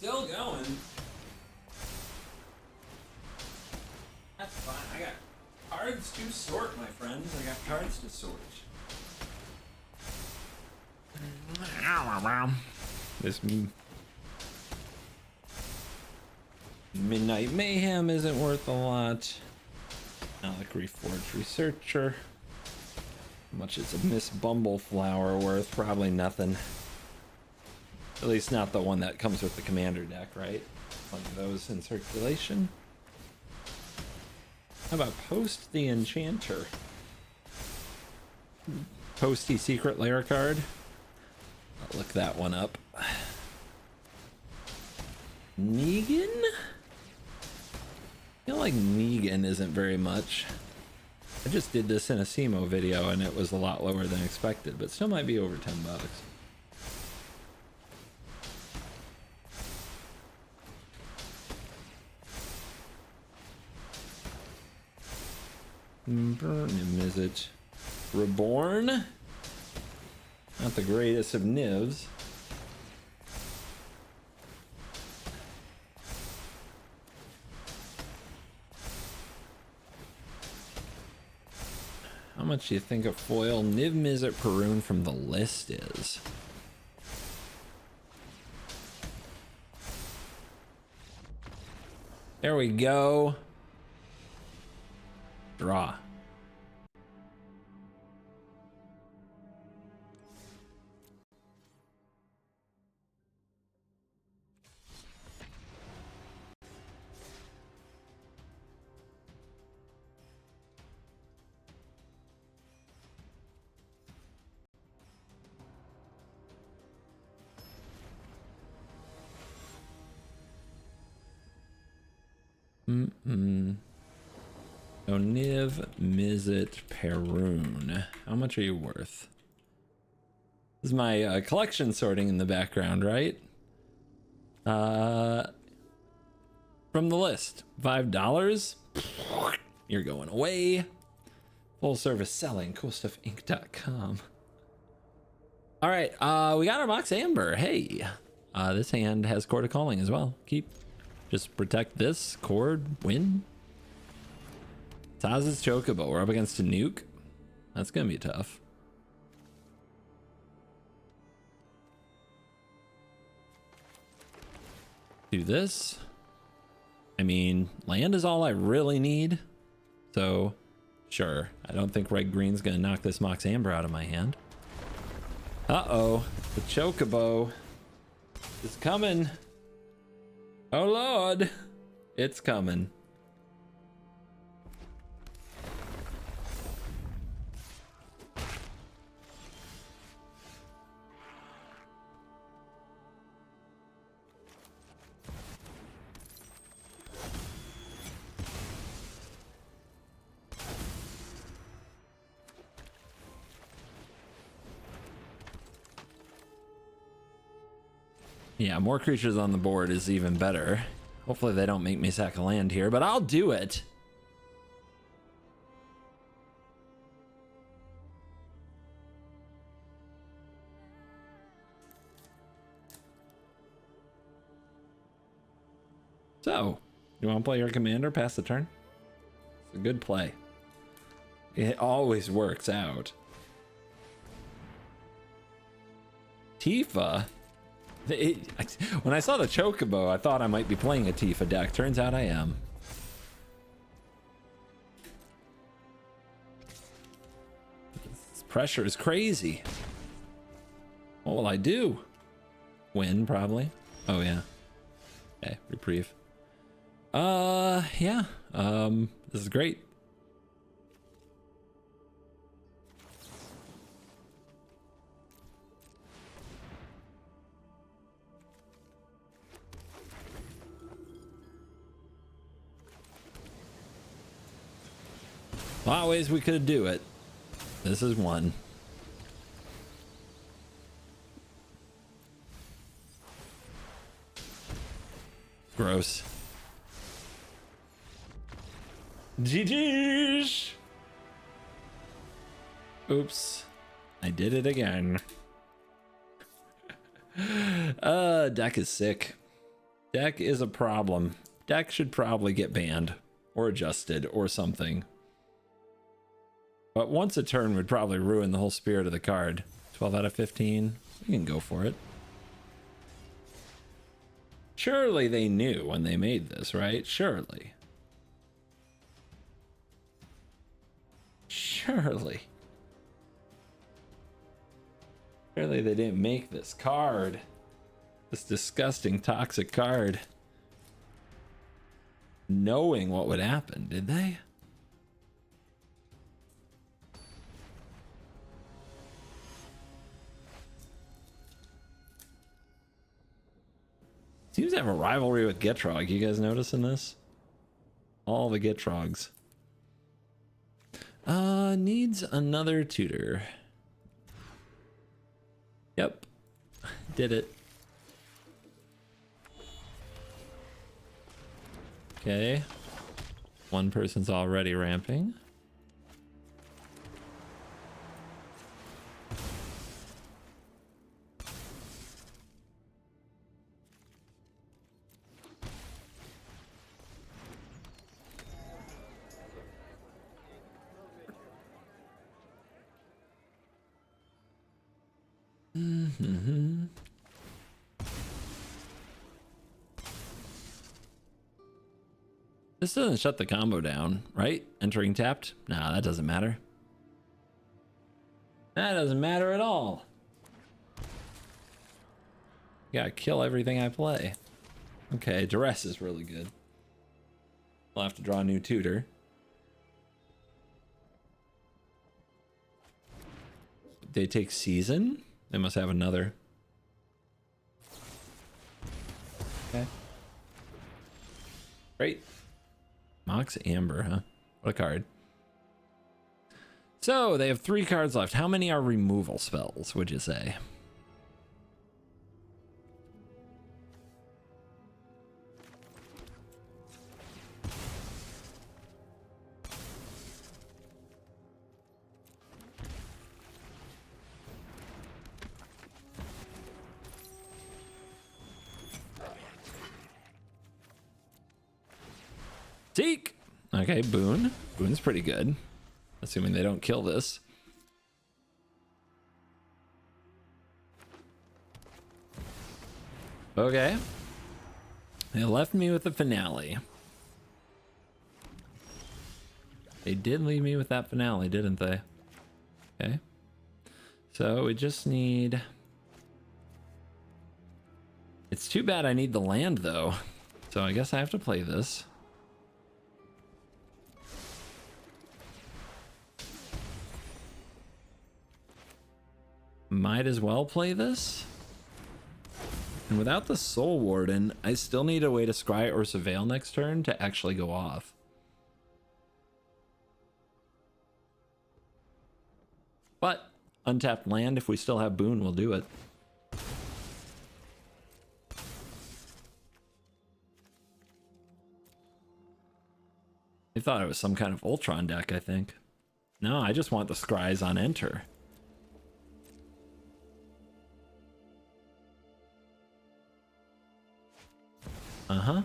Still going. That's fine. I got cards to sort, my friends. I got cards to sort. This Midnight Mayhem isn't worth a lot. Alec Reforged Researcher. How much is a Miss Bumbleflower worth? Probably nothing. At least not the one that comes with the commander deck, right? One of those in circulation. How about Post the Enchanter? Posty Secret Lair card. I'll look that one up. Negan? I feel like Negan isn't very much. I just did this in a SEMO video and it was a lot lower than expected, but still might be over 10 bucks. Is it Reborn? Not the greatest of nivs. How much do you think a foil Niv Mizzet Perun from the list is? There we go. Draw. So Niv Mizzet Perun. How much are you worth? This is my collection sorting in the background, right? From the list, $5. You're going away. Full service selling, coolstuffinc.com. All right, we got our Mox Amber. Hey, this hand has Court of Calling as well. Just protect this, Cord, win. Taz's Chocobo, we're up against a nuke. That's gonna be tough. Do this. I mean, land is all I really need. So, sure. I don't think Red Green's gonna knock this Mox Amber out of my hand. Uh-oh, the Chocobo is coming. Oh Lord, it's coming. Yeah, more creatures on the board is even better. Hopefully they don't make me sack a land here, but I'll do it. So, you want to play your commander past the turn? It's a good play. It always works out. Tifa? When I saw the Chocobo, I thought I might be playing a Tifa deck. Turns out I am. This pressure is crazy. What will I do? Win, probably. Oh, yeah. Okay, reprieve. Yeah. This is great. A lot of ways we could do it. This is one. Gross. GG's. Oops. I did it again. Deck is sick. Deck is a problem. Deck should probably get banned or adjusted or something. But once a turn would probably ruin the whole spirit of the card. 12 out of 15. We can go for it. Surely they knew when they made this, right? Surely. Surely. Surely they didn't make this card. This disgusting, toxic card. Knowing what would happen, did they? Seems to have a rivalry with Gitrog. You guys noticing this? All the Gitrogs. Needs another tutor. Yep. Did it. Okay. One person's already ramping. This doesn't shut the combo down, right? Entering tapped? Nah, that doesn't matter. That doesn't matter at all. Gotta kill everything I play. Okay, duress is really good. We'll have to draw a new tutor. They take season? They must have another. Okay. Great. Mox Amber, huh? What a card. So they have 3 cards left. How many are removal spells, would you say? Zeke! Okay, Boon. Boon's pretty good. Assuming they don't kill this. Okay. They left me with the finale. They did leave me with that finale, didn't they? Okay. So we just need... It's too bad I need the land, though. So I guess I have to play this. Might as well play this. And without the Soul Warden, I still need a way to Scry or Surveil next turn to actually go off. But untapped land, if we still have Boon, we'll do it. I thought it was some kind of Ultron deck, I think. No, I just want the Scries on enter. Uh-huh.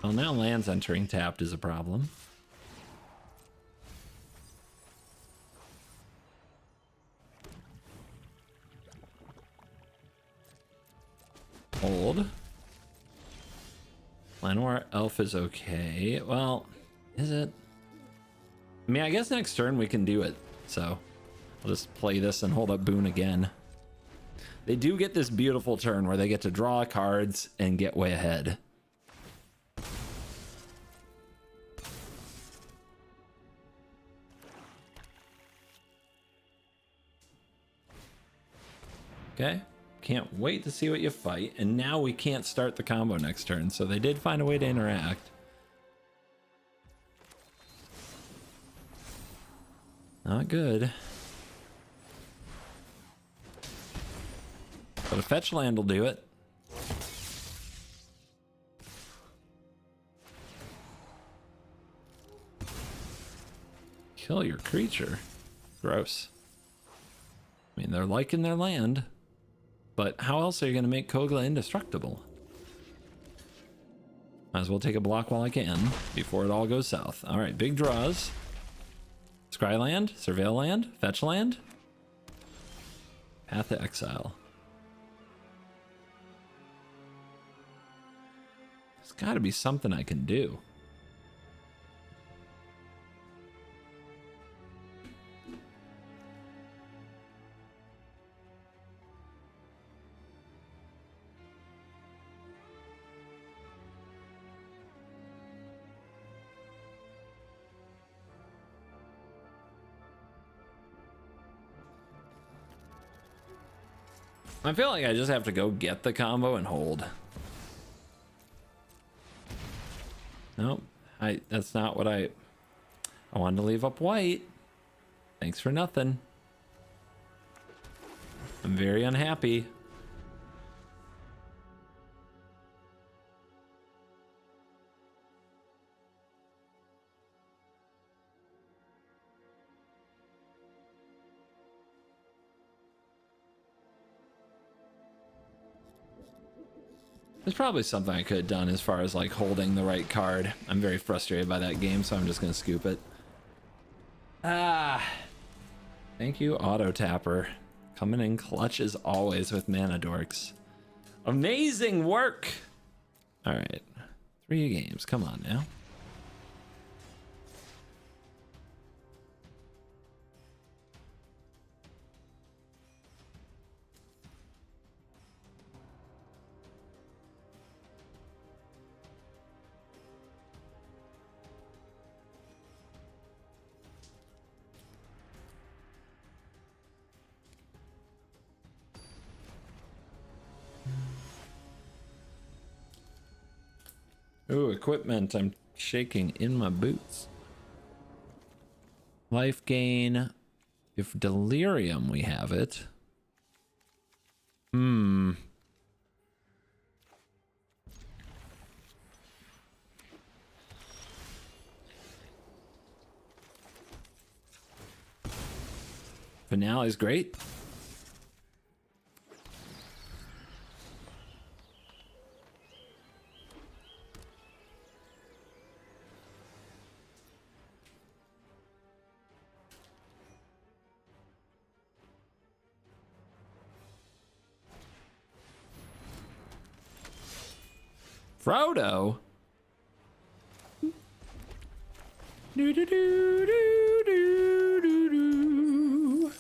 Well, now lands entering tapped is a problem. Hold. Llanowar Elf is okay. Well, is it? I mean, I guess next turn we can do it. So I'll just play this and hold up Boon again. They do get this beautiful turn where they get to draw cards and get way ahead. Okay. Can't wait to see what you fight. And now we can't start the combo next turn, so they did find a way to interact. Not good. But a fetch land will do it. Kill your creature. Gross. I mean, they're liking their land. but how else are you going to make Kogla indestructible? Might as well take a block while I can before it all goes south. All right, big draws. Scry land, Surveil land, Fetch land. Path to Exile. There's got to be something I can do. I feel like I just have to go get the combo and hold. Nope, that's not what I wanted to leave up white. Thanks for nothing. I'm very unhappy. There's probably something I could have done as far as like holding the right card. I'm very frustrated by that game, so I'm just gonna scoop it. Ah, thank you, Auto Tapper. Coming in clutch as always with Mana Dorks. Amazing work. All right, 3 games, come on now. Ooh, equipment. I'm shaking in my boots. Life gain. If delirium, we have it. Finale's great. Frodo. Do do do do do do do.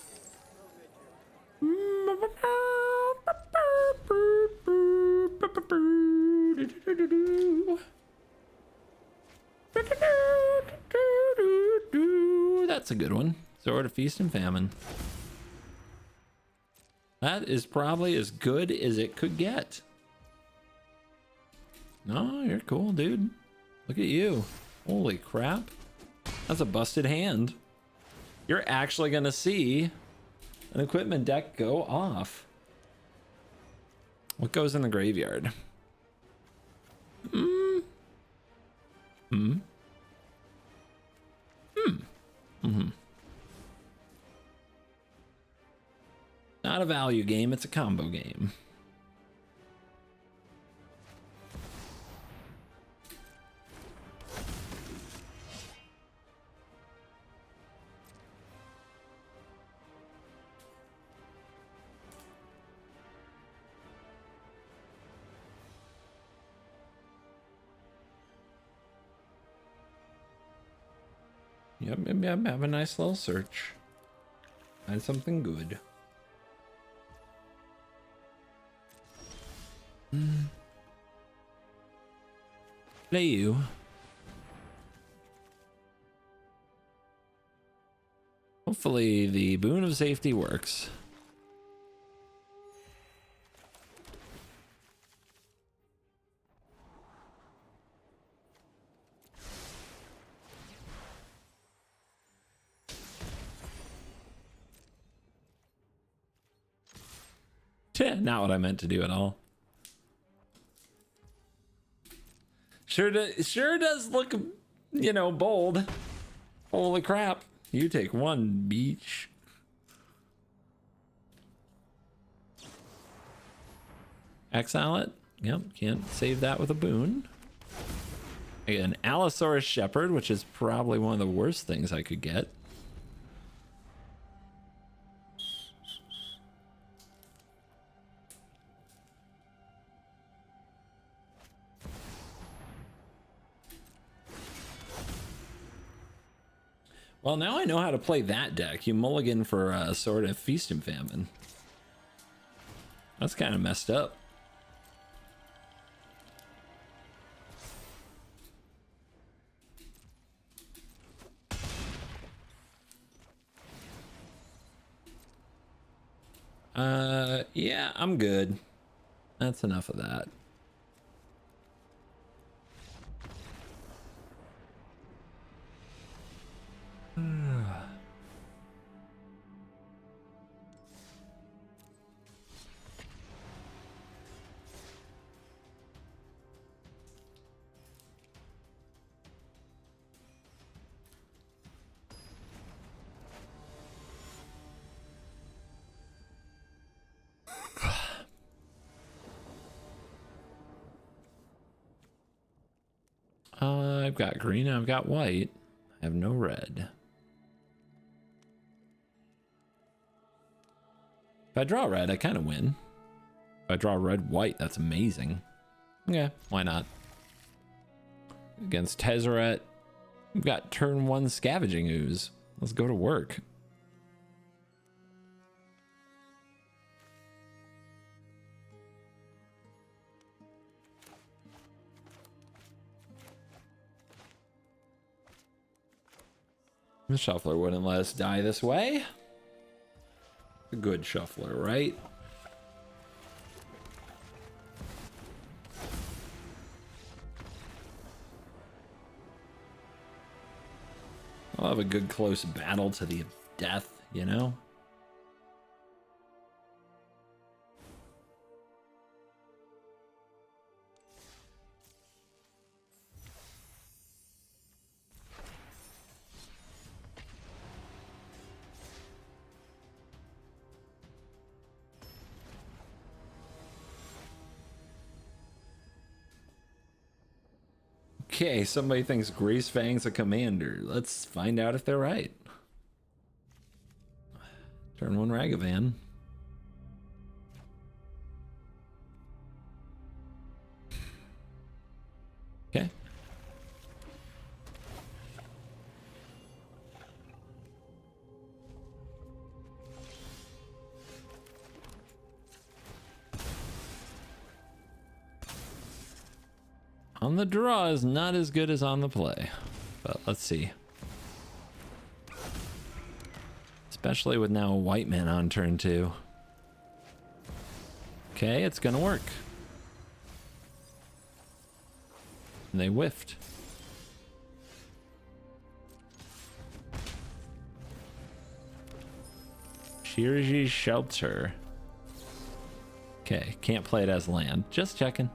That's a good one. Sword of Feast and Famine. That is probably as good as it could get. No, you're cool, dude. Look at you. Holy crap. That's a busted hand. You're actually gonna see an equipment deck go off. What goes in the graveyard? Not a value game, it's a combo game. Yep, maybe I have a nice little search. Find something good. Play you. Hopefully the Boon of Safety works. Not what I meant to do at all. Sure does look, you know, bold. Holy crap. You take one, beach. Exile it. Yep, can't save that with a boon. An Allosaurus Shepherd, which is probably one of the worst things I could get. Well, now I know how to play that deck. You mulligan for a Sword of Feast and Famine. That's kind of messed up. Yeah, I'm good. That's enough of that. I've got green, I've got white. I have no red. If I draw red, I kind of win. If I draw red, white, that's amazing. Yeah, why not? Against Tezzeret, we've got turn 1 Scavenging Ooze. Let's go to work. The shuffler wouldn't let us die this way. A good shuffler, right? I'll have a good close battle to the death, you know? Okay, somebody thinks Gree Fang's a commander. Let's find out if they're right. Turn 1 Ragavan. Okay. On the draw is not as good as on the play, but let's see. Especially with now a white man on turn 2. Okay, it's gonna work. And they whiffed. Shirji Shelter. Okay, can't play it as land. Just checking.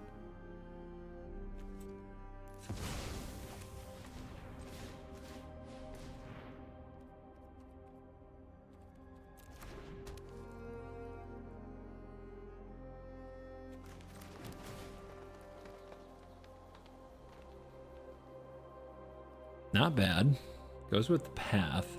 Not bad. Goes with the path.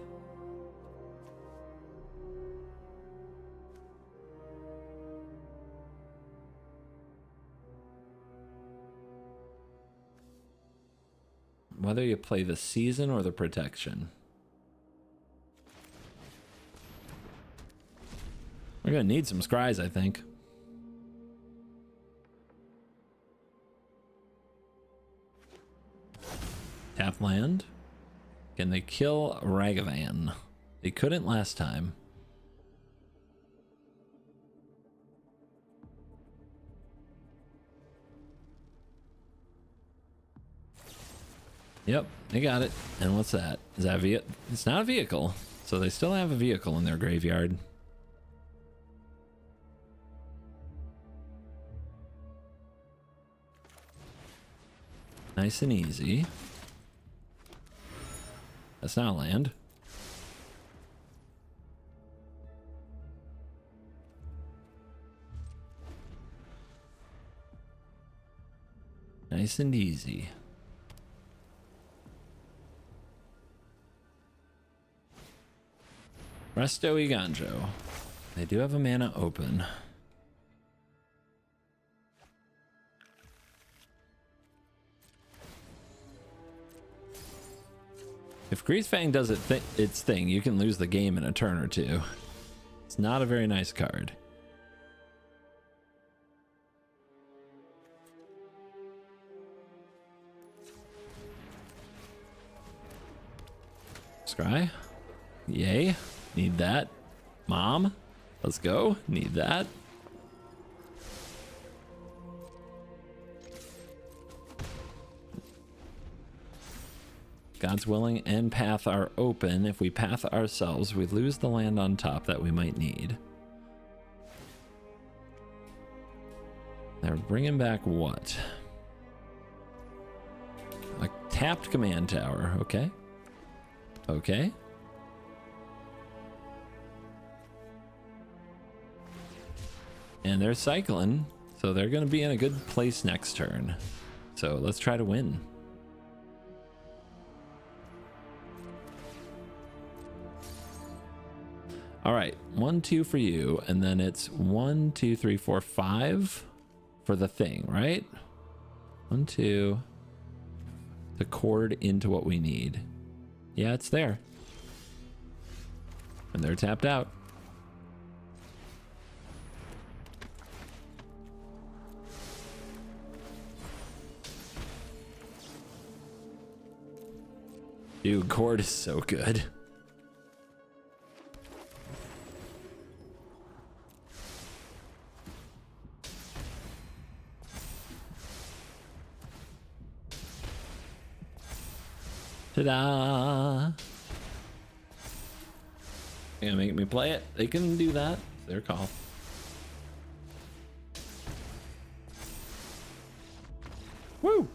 Whether you play the season or the protection. We're gonna need some scries, I think. Tap land. Can they kill Ragavan? They couldn't last time. Yep, they got it. And what's that? Is that a It's not a vehicle. So they still have a vehicle in their graveyard. Nice and easy. That's not land. Nice and easy. Resto Iganjo. They do have a mana open. If Gree Fang does its thing, you can lose the game in a turn or two. It's not a very nice card. Scry. Yay. Need that. Mom. Let's go. Need that. God's willing and path are open. If we path ourselves, we lose the land on top that we might need. They're bringing back what? A tapped command tower. Okay. Okay. And they're cycling, so they're going to be in a good place next turn. So let's try to win. All right, 1, 2 for you, and then it's 1, 2, 3, 4, 5 for the thing, right? 1, 2 to cord into what we need. Yeah, it's there. And they're tapped out. Dude, cord is so good. Ta-da! They're gonna make me play it. They can do that. It's their call. Woo!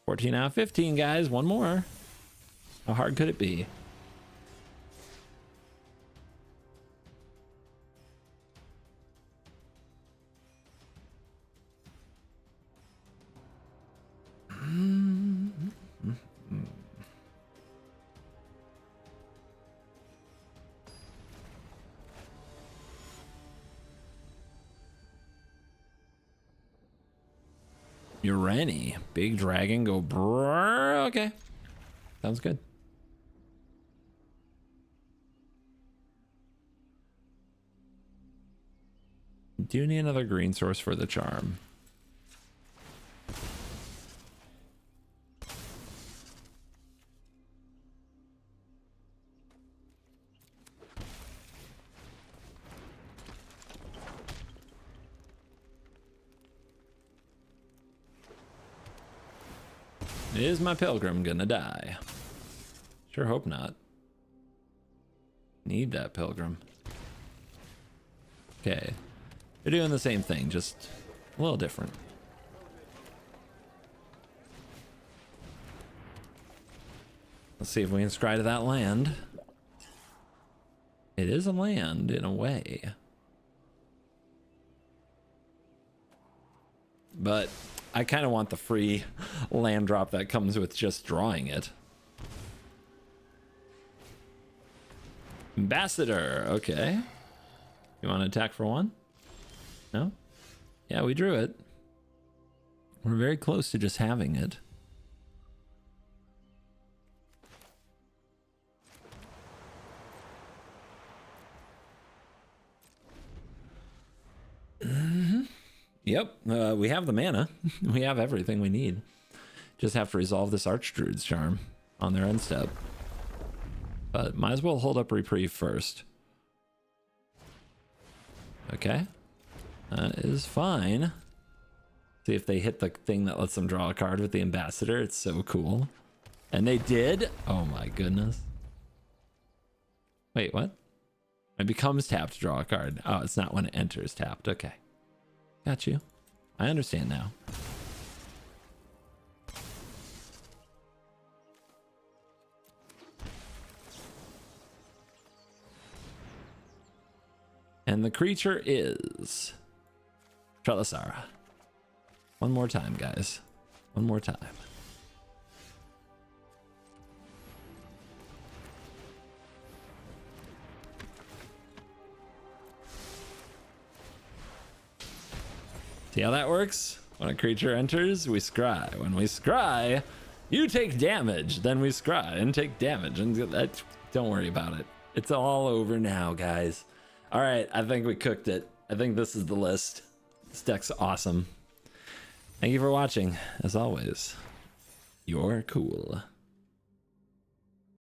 $14 out of 15, guys. One more. How hard could it be? You're Rennie. Big dragon go brrr. Okay. Sounds good. Do need another green source for the charm. Is my pilgrim gonna die? Sure hope not. Need that pilgrim. Okay. They're doing the same thing, just a little different. Let's see if we can scry to that land. It is a land in a way. But I kind of want the free land drop that comes with just drawing it. Ambassador, okay. You want to attack for one? No? Yeah, we drew it. We're very close to just having it. Yep, we have the mana. We have everything we need. Just have to resolve this Archdruid's charm on their end step. But might as well hold up reprieve first. Okay. That is fine. See if they hit the thing that lets them draw a card with the ambassador. It's so cool. And they did. Oh my goodness. Wait, what? It becomes tapped to draw a card. Oh, it's not when it enters tapped. Okay. Got you. I understand now. And the creature is Trelasarra. One more time, guys. One more time. See how that works? When a creature enters, we scry. When we scry, you take damage. Then we scry and take damage. And don't worry about it. It's all over now, guys. All right, I think we cooked it. I think this is the list. This deck's awesome. Thank you for watching. As always, you're cool.